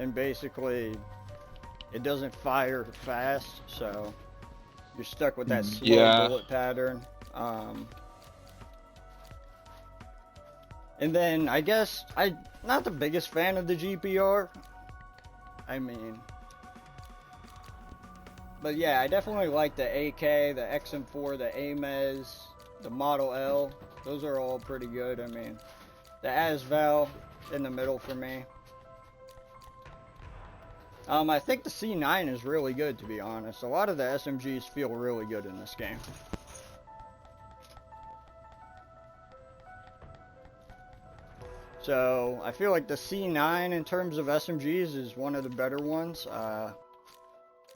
And basically, it doesn't fire fast, so you're stuck with that slow bullet pattern. And then I guess I'm not the biggest fan of the GPR. I mean, but yeah, I definitely like the AK, the XM4, the Ames, the Model L. Those are all pretty good. I mean, the Asval in the middle for me. I think the C9 is really good, to be honest. A lot of the SMGs feel really good in this game. So, I feel like the C9 in terms of SMGs is one of the better ones.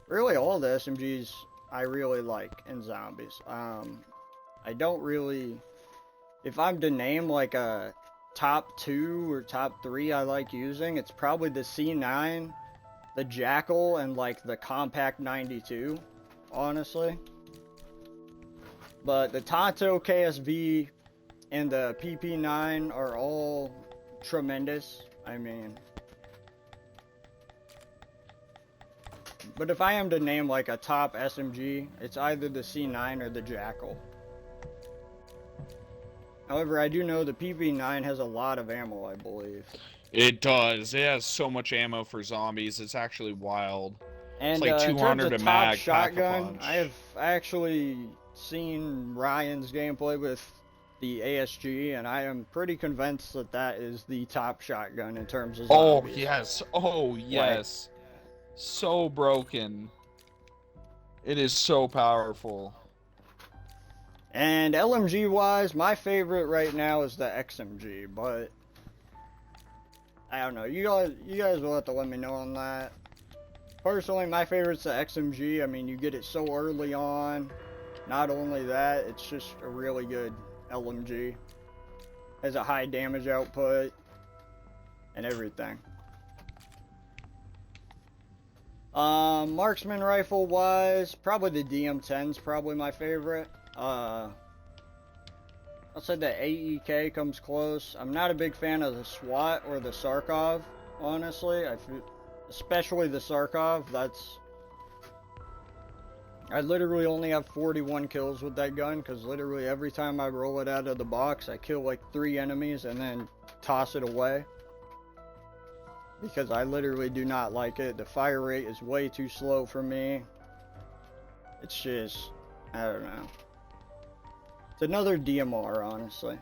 Really, all the SMGs I really like in zombies. I don't really... If I'm to name like a top 2 or top 3 I like using, it's probably the C9, the Jackal, and like the Compact 92, honestly. But the Tonto KSV and the PP9 are all tremendous. I mean... But if I am to name like a top SMG, it's either the C9 or the Jackal. However, I do know the PP9 has a lot of ammo, I believe. It does. It has so much ammo for zombies. It's actually wild. And it's like 200 in terms of a top mag, shotgun, pack-a-punch. I have actually seen Ryan's gameplay with the ASG, and I am pretty convinced that that is the top shotgun in terms of zombies. Oh, yes. Oh, yes. So broken. It is so powerful. And LMG wise, my favorite right now is the XMG, but I don't know. You guys will have to let me know on that. Personally, my favorite's the XMG. I mean, you get it so early on. Not only that, it's just a really good LMG. Has a high damage output and everything. Marksman rifle wise, probably the DM10's probably my favorite. I'll say the AEK comes close. I'm not a big fan of the SWAT or the Sarkov, honestly. Especially the Sarkov. I literally only have 41 kills with that gun, because literally every time I roll it out of the box, I kill like 3 enemies and then toss it away. Because I literally do not like it. The fire rate is way too slow for me. It's just, I don't know. It's another DMR, honestly.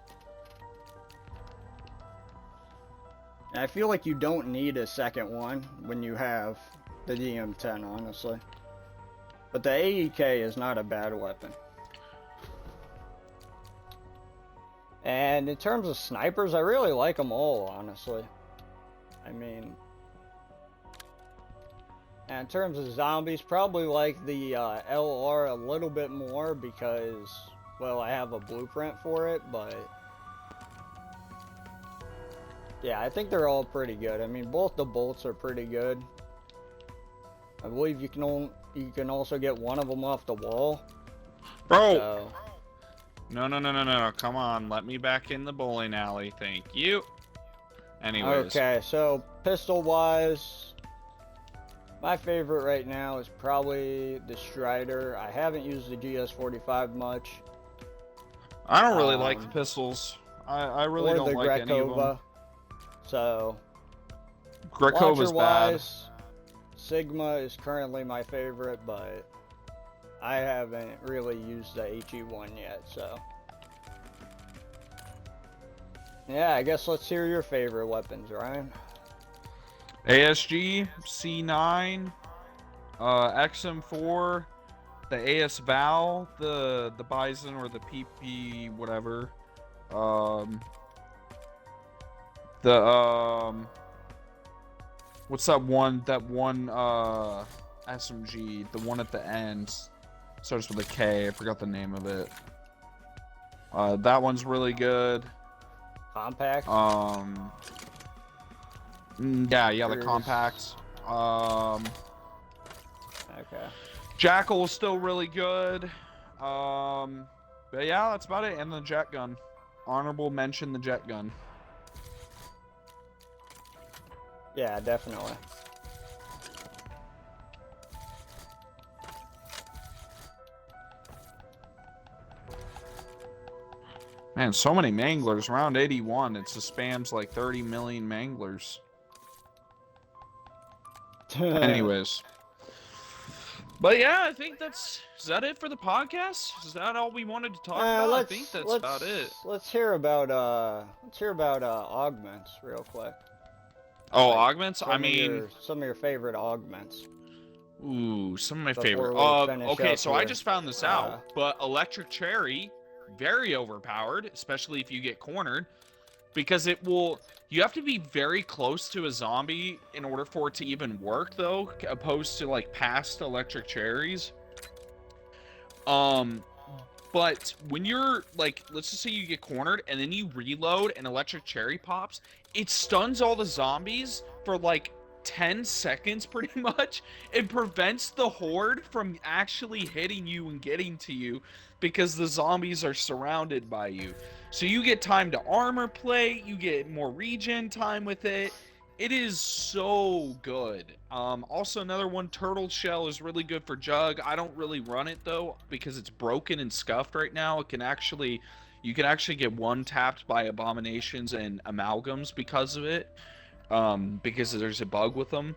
And I feel like you don't need a second one when you have the DM10, honestly. But the AEK is not a bad weapon. And in terms of snipers, I really like them all, honestly. I mean... And in terms of zombies, probably like the LR a little bit more because... Well, I have a blueprint for it, but... Yeah, I think they're all pretty good. I mean, both the bolts are pretty good. I believe you can also get one of them off the wall. Bro! So... No. Come on, let me back in the bowling alley. Thank you. Anyways. Okay, so pistol-wise, my favorite right now is probably the Strider. I haven't used the GS45 much. I don't really like the pistols. I really don't like any of them. So, Grecova's bad. Sigma is currently my favorite, but I haven't really used the HE1 yet, so. Yeah, I guess let's hear your favorite weapons, Ryan. ASG, C9, XM4, the AS Val, the Bison or the PP whatever, what's that one SMG, the one at the end, starts with a K, I forgot the name of it. That one's really good. Compact? Yeah, the compacts. Okay. Jackal is still really good. But yeah, that's about it. And the jet gun. Honorable mention the jet gun. Yeah, definitely. Man, so many manglers. Round 81. It just spams like 30 million manglers. Anyways. But yeah, I think is that it for the podcast? Is that all we wanted to talk about? I think that's about it. Let's hear about augments real quick. Oh, Like, augments? some I of mean, some of your favorite augments. ooh, some of my Before favorite. we finish Okay, up so I here. just found this out, but electric cherry, very overpowered, especially if you get cornered, because it will. You have to be very close to a zombie in order for it to even work, though, opposed to like past electric cherries. But when you're like, let's just say you get cornered and then you reload and electric cherry pops, it stuns all the zombies for like 10 seconds pretty much. It prevents the horde from actually hitting you and getting to you because the zombies are surrounded by you. So you get time to armor plate, you get more regen time with it. It is so good. Also, another one, Turtle Shell is really good for Jug. I don't really run it though because it's broken and scuffed right now. You can actually get one tapped by abominations and amalgams because of it. Because there's a bug with them.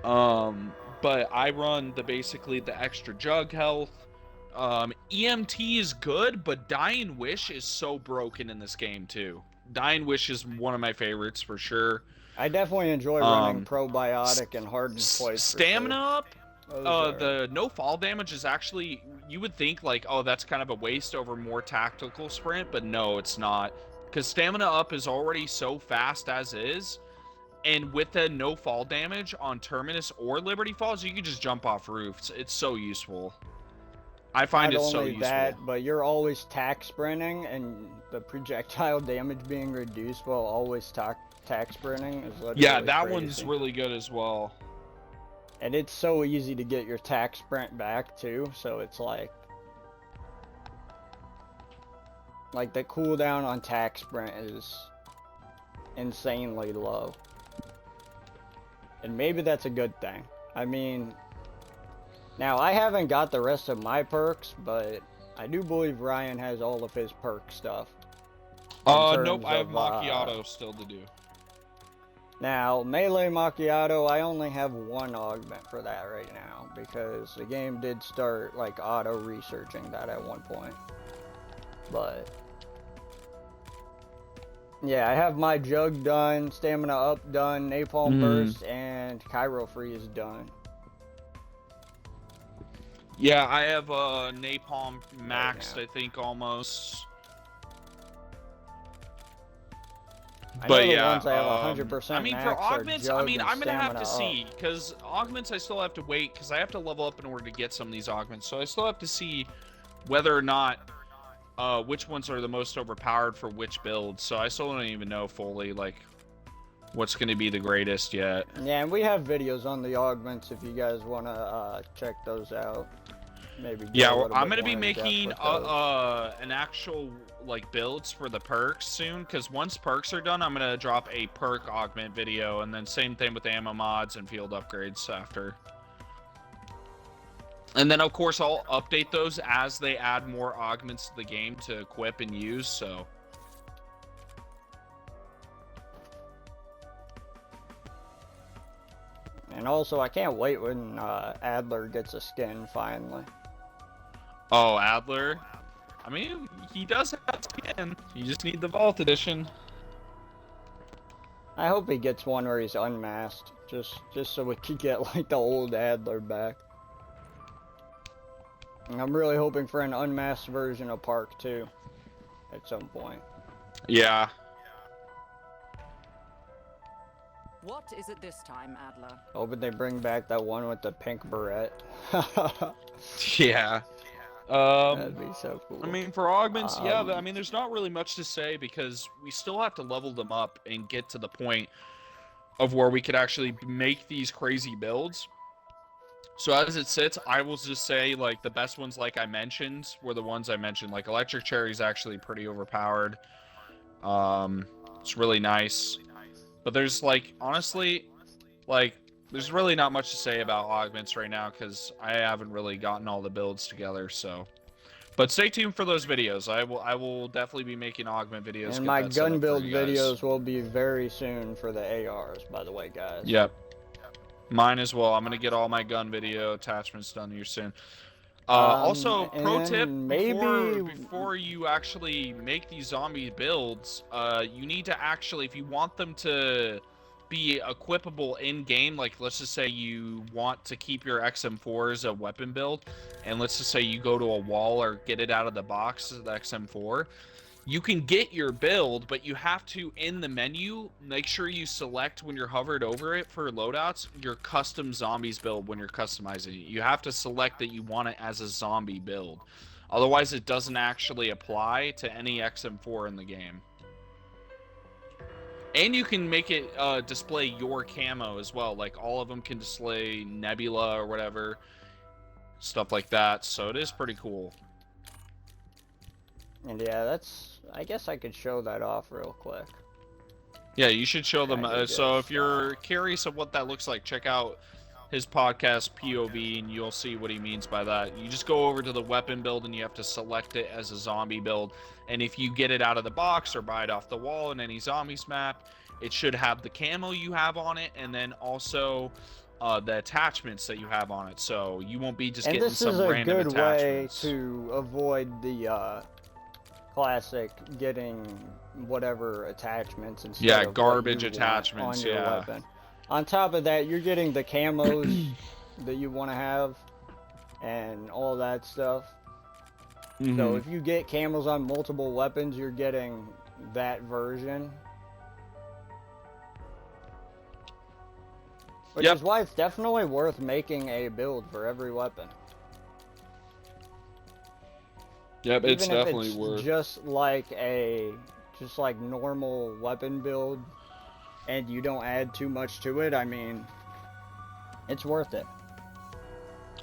But I run basically the extra Jug health. EMT is good, but Dying Wish is so broken in this game too. Dying Wish is one of my favorites for sure. I definitely enjoy running probiotic and hardened plates. Stamina up. Are... The no fall damage is actually, you would think like, oh, that's kind of a waste over more tactical sprint, but no, it's not, because stamina up is already so fast as is, and with the no fall damage on Terminus or Liberty Falls, you can just jump off roofs. It's so useful. I find it so useful. Not only that, but you're always tack sprinting, and the projectile damage being reduced while always tack sprinting is literally that crazy. One's really good as well. And it's so easy to get your tack sprint back too, so it's like the cooldown on tack sprint is insanely low. And maybe that's a good thing. I mean, now I haven't got the rest of my perks, but I do believe Ryan has all of his perk stuff. Nope, I have Macchiato still to do. Now, Melee Macchiato, I only have one augment for that right now, because the game did start, like, auto-researching that at one point. But, yeah, I have my Jug done, Stamina Up done, Napalm Burst, and Cairo Freeze done. Yeah, I have Napalm maxed, I think, almost. But yeah, I mean, for augments, I mean, I'm gonna have to see, because augments I still have to wait, because I have to level up in order to get some of these augments. So I still have to see whether or not which ones are the most overpowered for which builds. So I still don't even know fully like what's gonna be the greatest yet. Yeah, and we have videos on the augments if you guys wanna check those out. Maybe. Yeah, well, I'm gonna be making an actual like builds for the perks soon, because once perks are done, I'm gonna drop a perk augment video, and then same thing with ammo mods and field upgrades after. And then of course I'll update those as they add more augments to the game to equip and use. So. And also, I can't wait when Adler gets a skin finally. Oh, Adler. I mean, he does have skin. You just need the Vault Edition. I hope he gets one where he's unmasked, just so we can get like the old Adler back. And I'm really hoping for an unmasked version of Park too, at some point. Yeah. What is it this time, Adler? Hoping they bring back that one with the pink beret. Yeah. That'd be so cool. I mean, for augments, yeah, I mean, there's not really much to say because we still have to level them up and get to the point of where we could actually make these crazy builds. So as it sits, I will just say, like, the best ones, like I mentioned, were the ones I mentioned. Like, Electric Cherry is actually pretty overpowered. It's really nice. But there's, like, honestly, like, there's really not much to say about augments right now because I haven't really gotten all the builds together, so. But stay tuned for those videos. I will definitely be making augment videos. And my gun build videos will be very soon for the ARs, by the way, guys. Yep. Mine as well. I'm going to get all my gun video attachments done here soon. Also, pro tip, before you actually make these zombie builds, you need to actually, if you want them to be equipable in game. Like, let's just say you want to keep your XM4 as a weapon build, and let's just say you go to a wall or get it out of the box as the XM4. You can get your build, but you have to, in the menu, make sure you select when you're hovered over it for loadouts, your custom zombies build when you're customizing it. You have to select that you want it as a zombie build. Otherwise, it doesn't actually apply to any XM4 in the game. And you can make it display your camo as well. Like, all of them can display Nebula or whatever. Stuff like that. So it is pretty cool. And yeah, that's... I guess I could show that off real quick. Yeah, you should show them. Kinda So just, if you're curious of what that looks like, check out his podcast POV, and you'll see what he means by that. You just go over to the weapon build, and you have to select it as a zombie build. And if you get it out of the box or buy it off the wall in any zombies map, it should have the camo you have on it, and then also the attachments that you have on it. So you won't be just getting some random attachments. And this is a good way to avoid the classic getting whatever attachments instead of garbage what you attachments, want on your weapon. On top of that, you're getting the camos that you want to have and all that stuff. So if you get camos on multiple weapons, you're getting that version. Which is why it's definitely worth making a build for every weapon. Yep, Even it's if definitely it's worth. just like normal weapon build, and you don't add too much to it. I mean, it's worth it.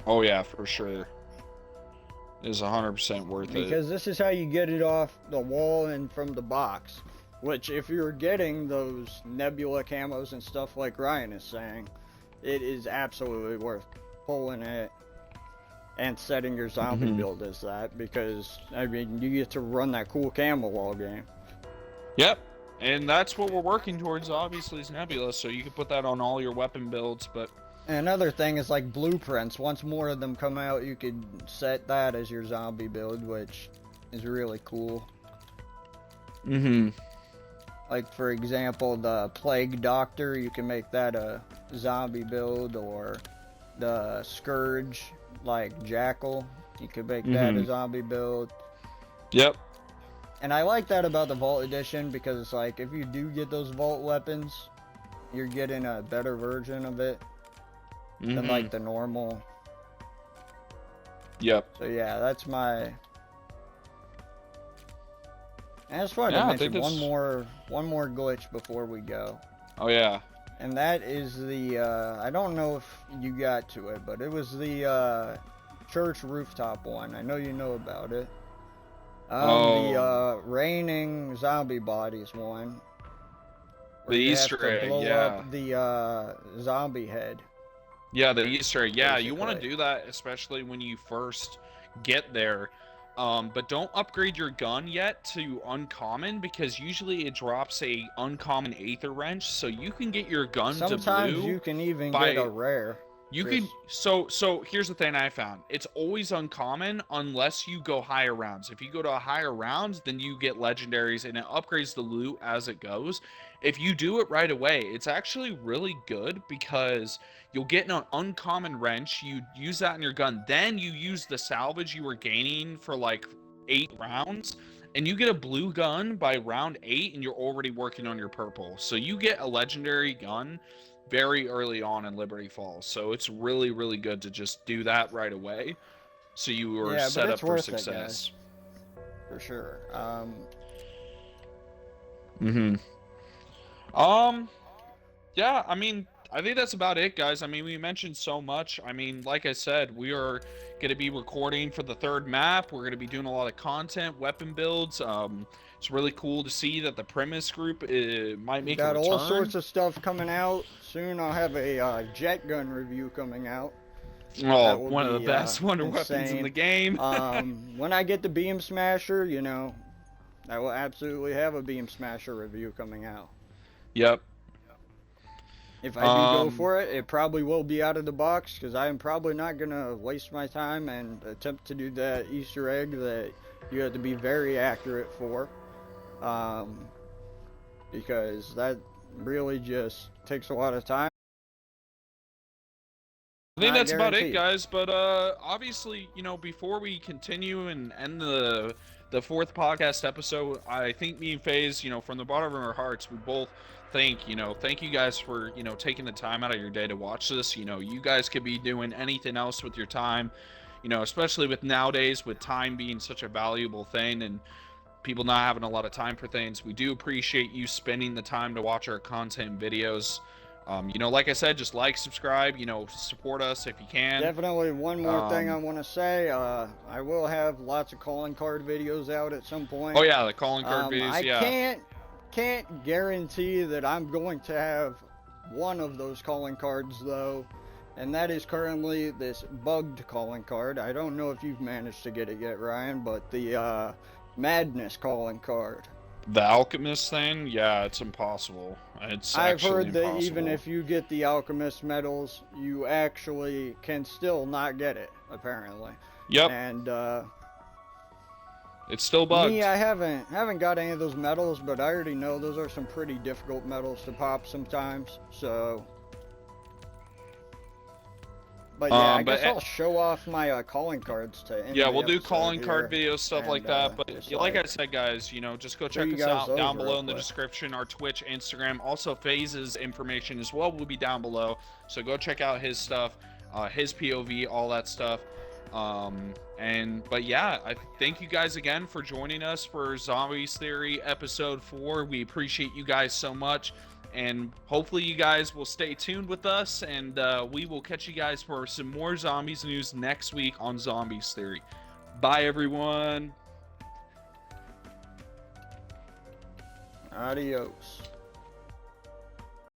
Oh yeah, for sure. It is 100% worth it. Because this is how you get it off the wall and from the box. Which, if you're getting those Nebula camos and stuff like Ryan is saying, it is absolutely worth pulling it and setting your zombie build as that, because I mean you get to run that cool camo all game. Yep, and that's what we're working towards. Obviously, is Nebula, so you can put that on all your weapon builds. But and another thing is like blueprints. Once more of them come out, you could set that as your zombie build, which is really cool. Like for example, the Plague Doctor, you can make that a zombie build, or the Scourge, like Jackal, you could make that a zombie build. Yep. And I like that about the Vault Edition, because it's like, if you do get those Vault weapons, you're getting a better version of it than like the normal. Yep. So yeah, that's my... And I just wanted to mention one more glitch before we go. Oh yeah. And that is the, I don't know if you got to it, but it was the church rooftop one. I know you know about it. The raining zombie bodies one. The Easter egg, blow yeah. up the zombie head. Yeah, the Easter egg. Yeah, you want to Basically. do that, especially when you first get there. But don't upgrade your gun yet to uncommon, because usually it drops a uncommon Aether Wrench, so you can get your gun to blue. Sometimes you can even get a rare. You can, so here's the thing I found. It's always uncommon unless you go higher rounds. If you go to a higher rounds, then you get legendaries, and it upgrades the loot as it goes. If you do it right away, it's actually really good, because you'll get an uncommon wrench, you use that in your gun, then you use the salvage you were gaining for like 8 rounds, and you get a blue gun by round 8, and you're already working on your purple. So you get a legendary gun very early on in Liberty Falls. So it's really, really good to just do that right away, so you are set up for success. For sure. Yeah, I mean, I think that's about it, guys. I mean, we mentioned so much. I mean, like I said, we are going to be recording for the 3rd map. We're going to be doing a lot of content, weapon builds. It's really cool to see that the Premise group might make a return. Got all sorts of stuff coming out. Soon I'll have a jet gun review coming out. Oh, one of the best wonder weapons in the game. When I get the Beam Smasher, you know, I will absolutely have a Beam Smasher review coming out. Yep. If I do go for it, it probably will be out of the box, because I am probably not going to waste my time and attempt to do that Easter egg that you have to be very accurate for. Because really just takes a lot of time. I think Not that's about it, guaranteed. guys. But obviously, you know, before we continue and end the fourth podcast episode, I think me and FaZe, you know, from the bottom of our hearts, we both thank you guys for, you know, taking the time out of your day to watch this. You know, you guys could be doing anything else with your time, you know, especially with nowadays, with time being such a valuable thing and people not having a lot of time for things. We do appreciate you spending the time to watch our content and videos. You know, like I said, just like, subscribe, you know, support us if you can. Definitely one more thing I want to say. I will have lots of calling card videos out at some point. Oh yeah, the calling card videos, I yeah. can't guarantee that I'm going to have one of those calling cards though, and that is currently this bugged calling card. I don't know if you've managed to get it yet, Ryan, but the Madness calling card. The Alchemist thing, yeah, it's impossible. It's I've actually heard that impossible. even if you get the Alchemist medals, you actually can still not get it, apparently. Yep. And it's still bugged. me, I haven't got any of those medals, but I already know those are some pretty difficult medals to pop sometimes. So, but yeah, I guess I'll show off my calling cards to end yeah, the we'll do episode calling here. card videos, stuff like And, that. But just like I said, guys, you know, just go check you us guys out those down real below in the quick. description. Our Twitch, Instagram, also FaZe's information as well will be down below. So go check out his stuff, his POV, all that stuff. But yeah, I thank you guys again for joining us for Zombies Theory episode 4. We appreciate you guys so much, and hopefully you guys will stay tuned with us, and we will catch you guys for some more zombies news next week on Zombies Theory. Bye everyone. Adios.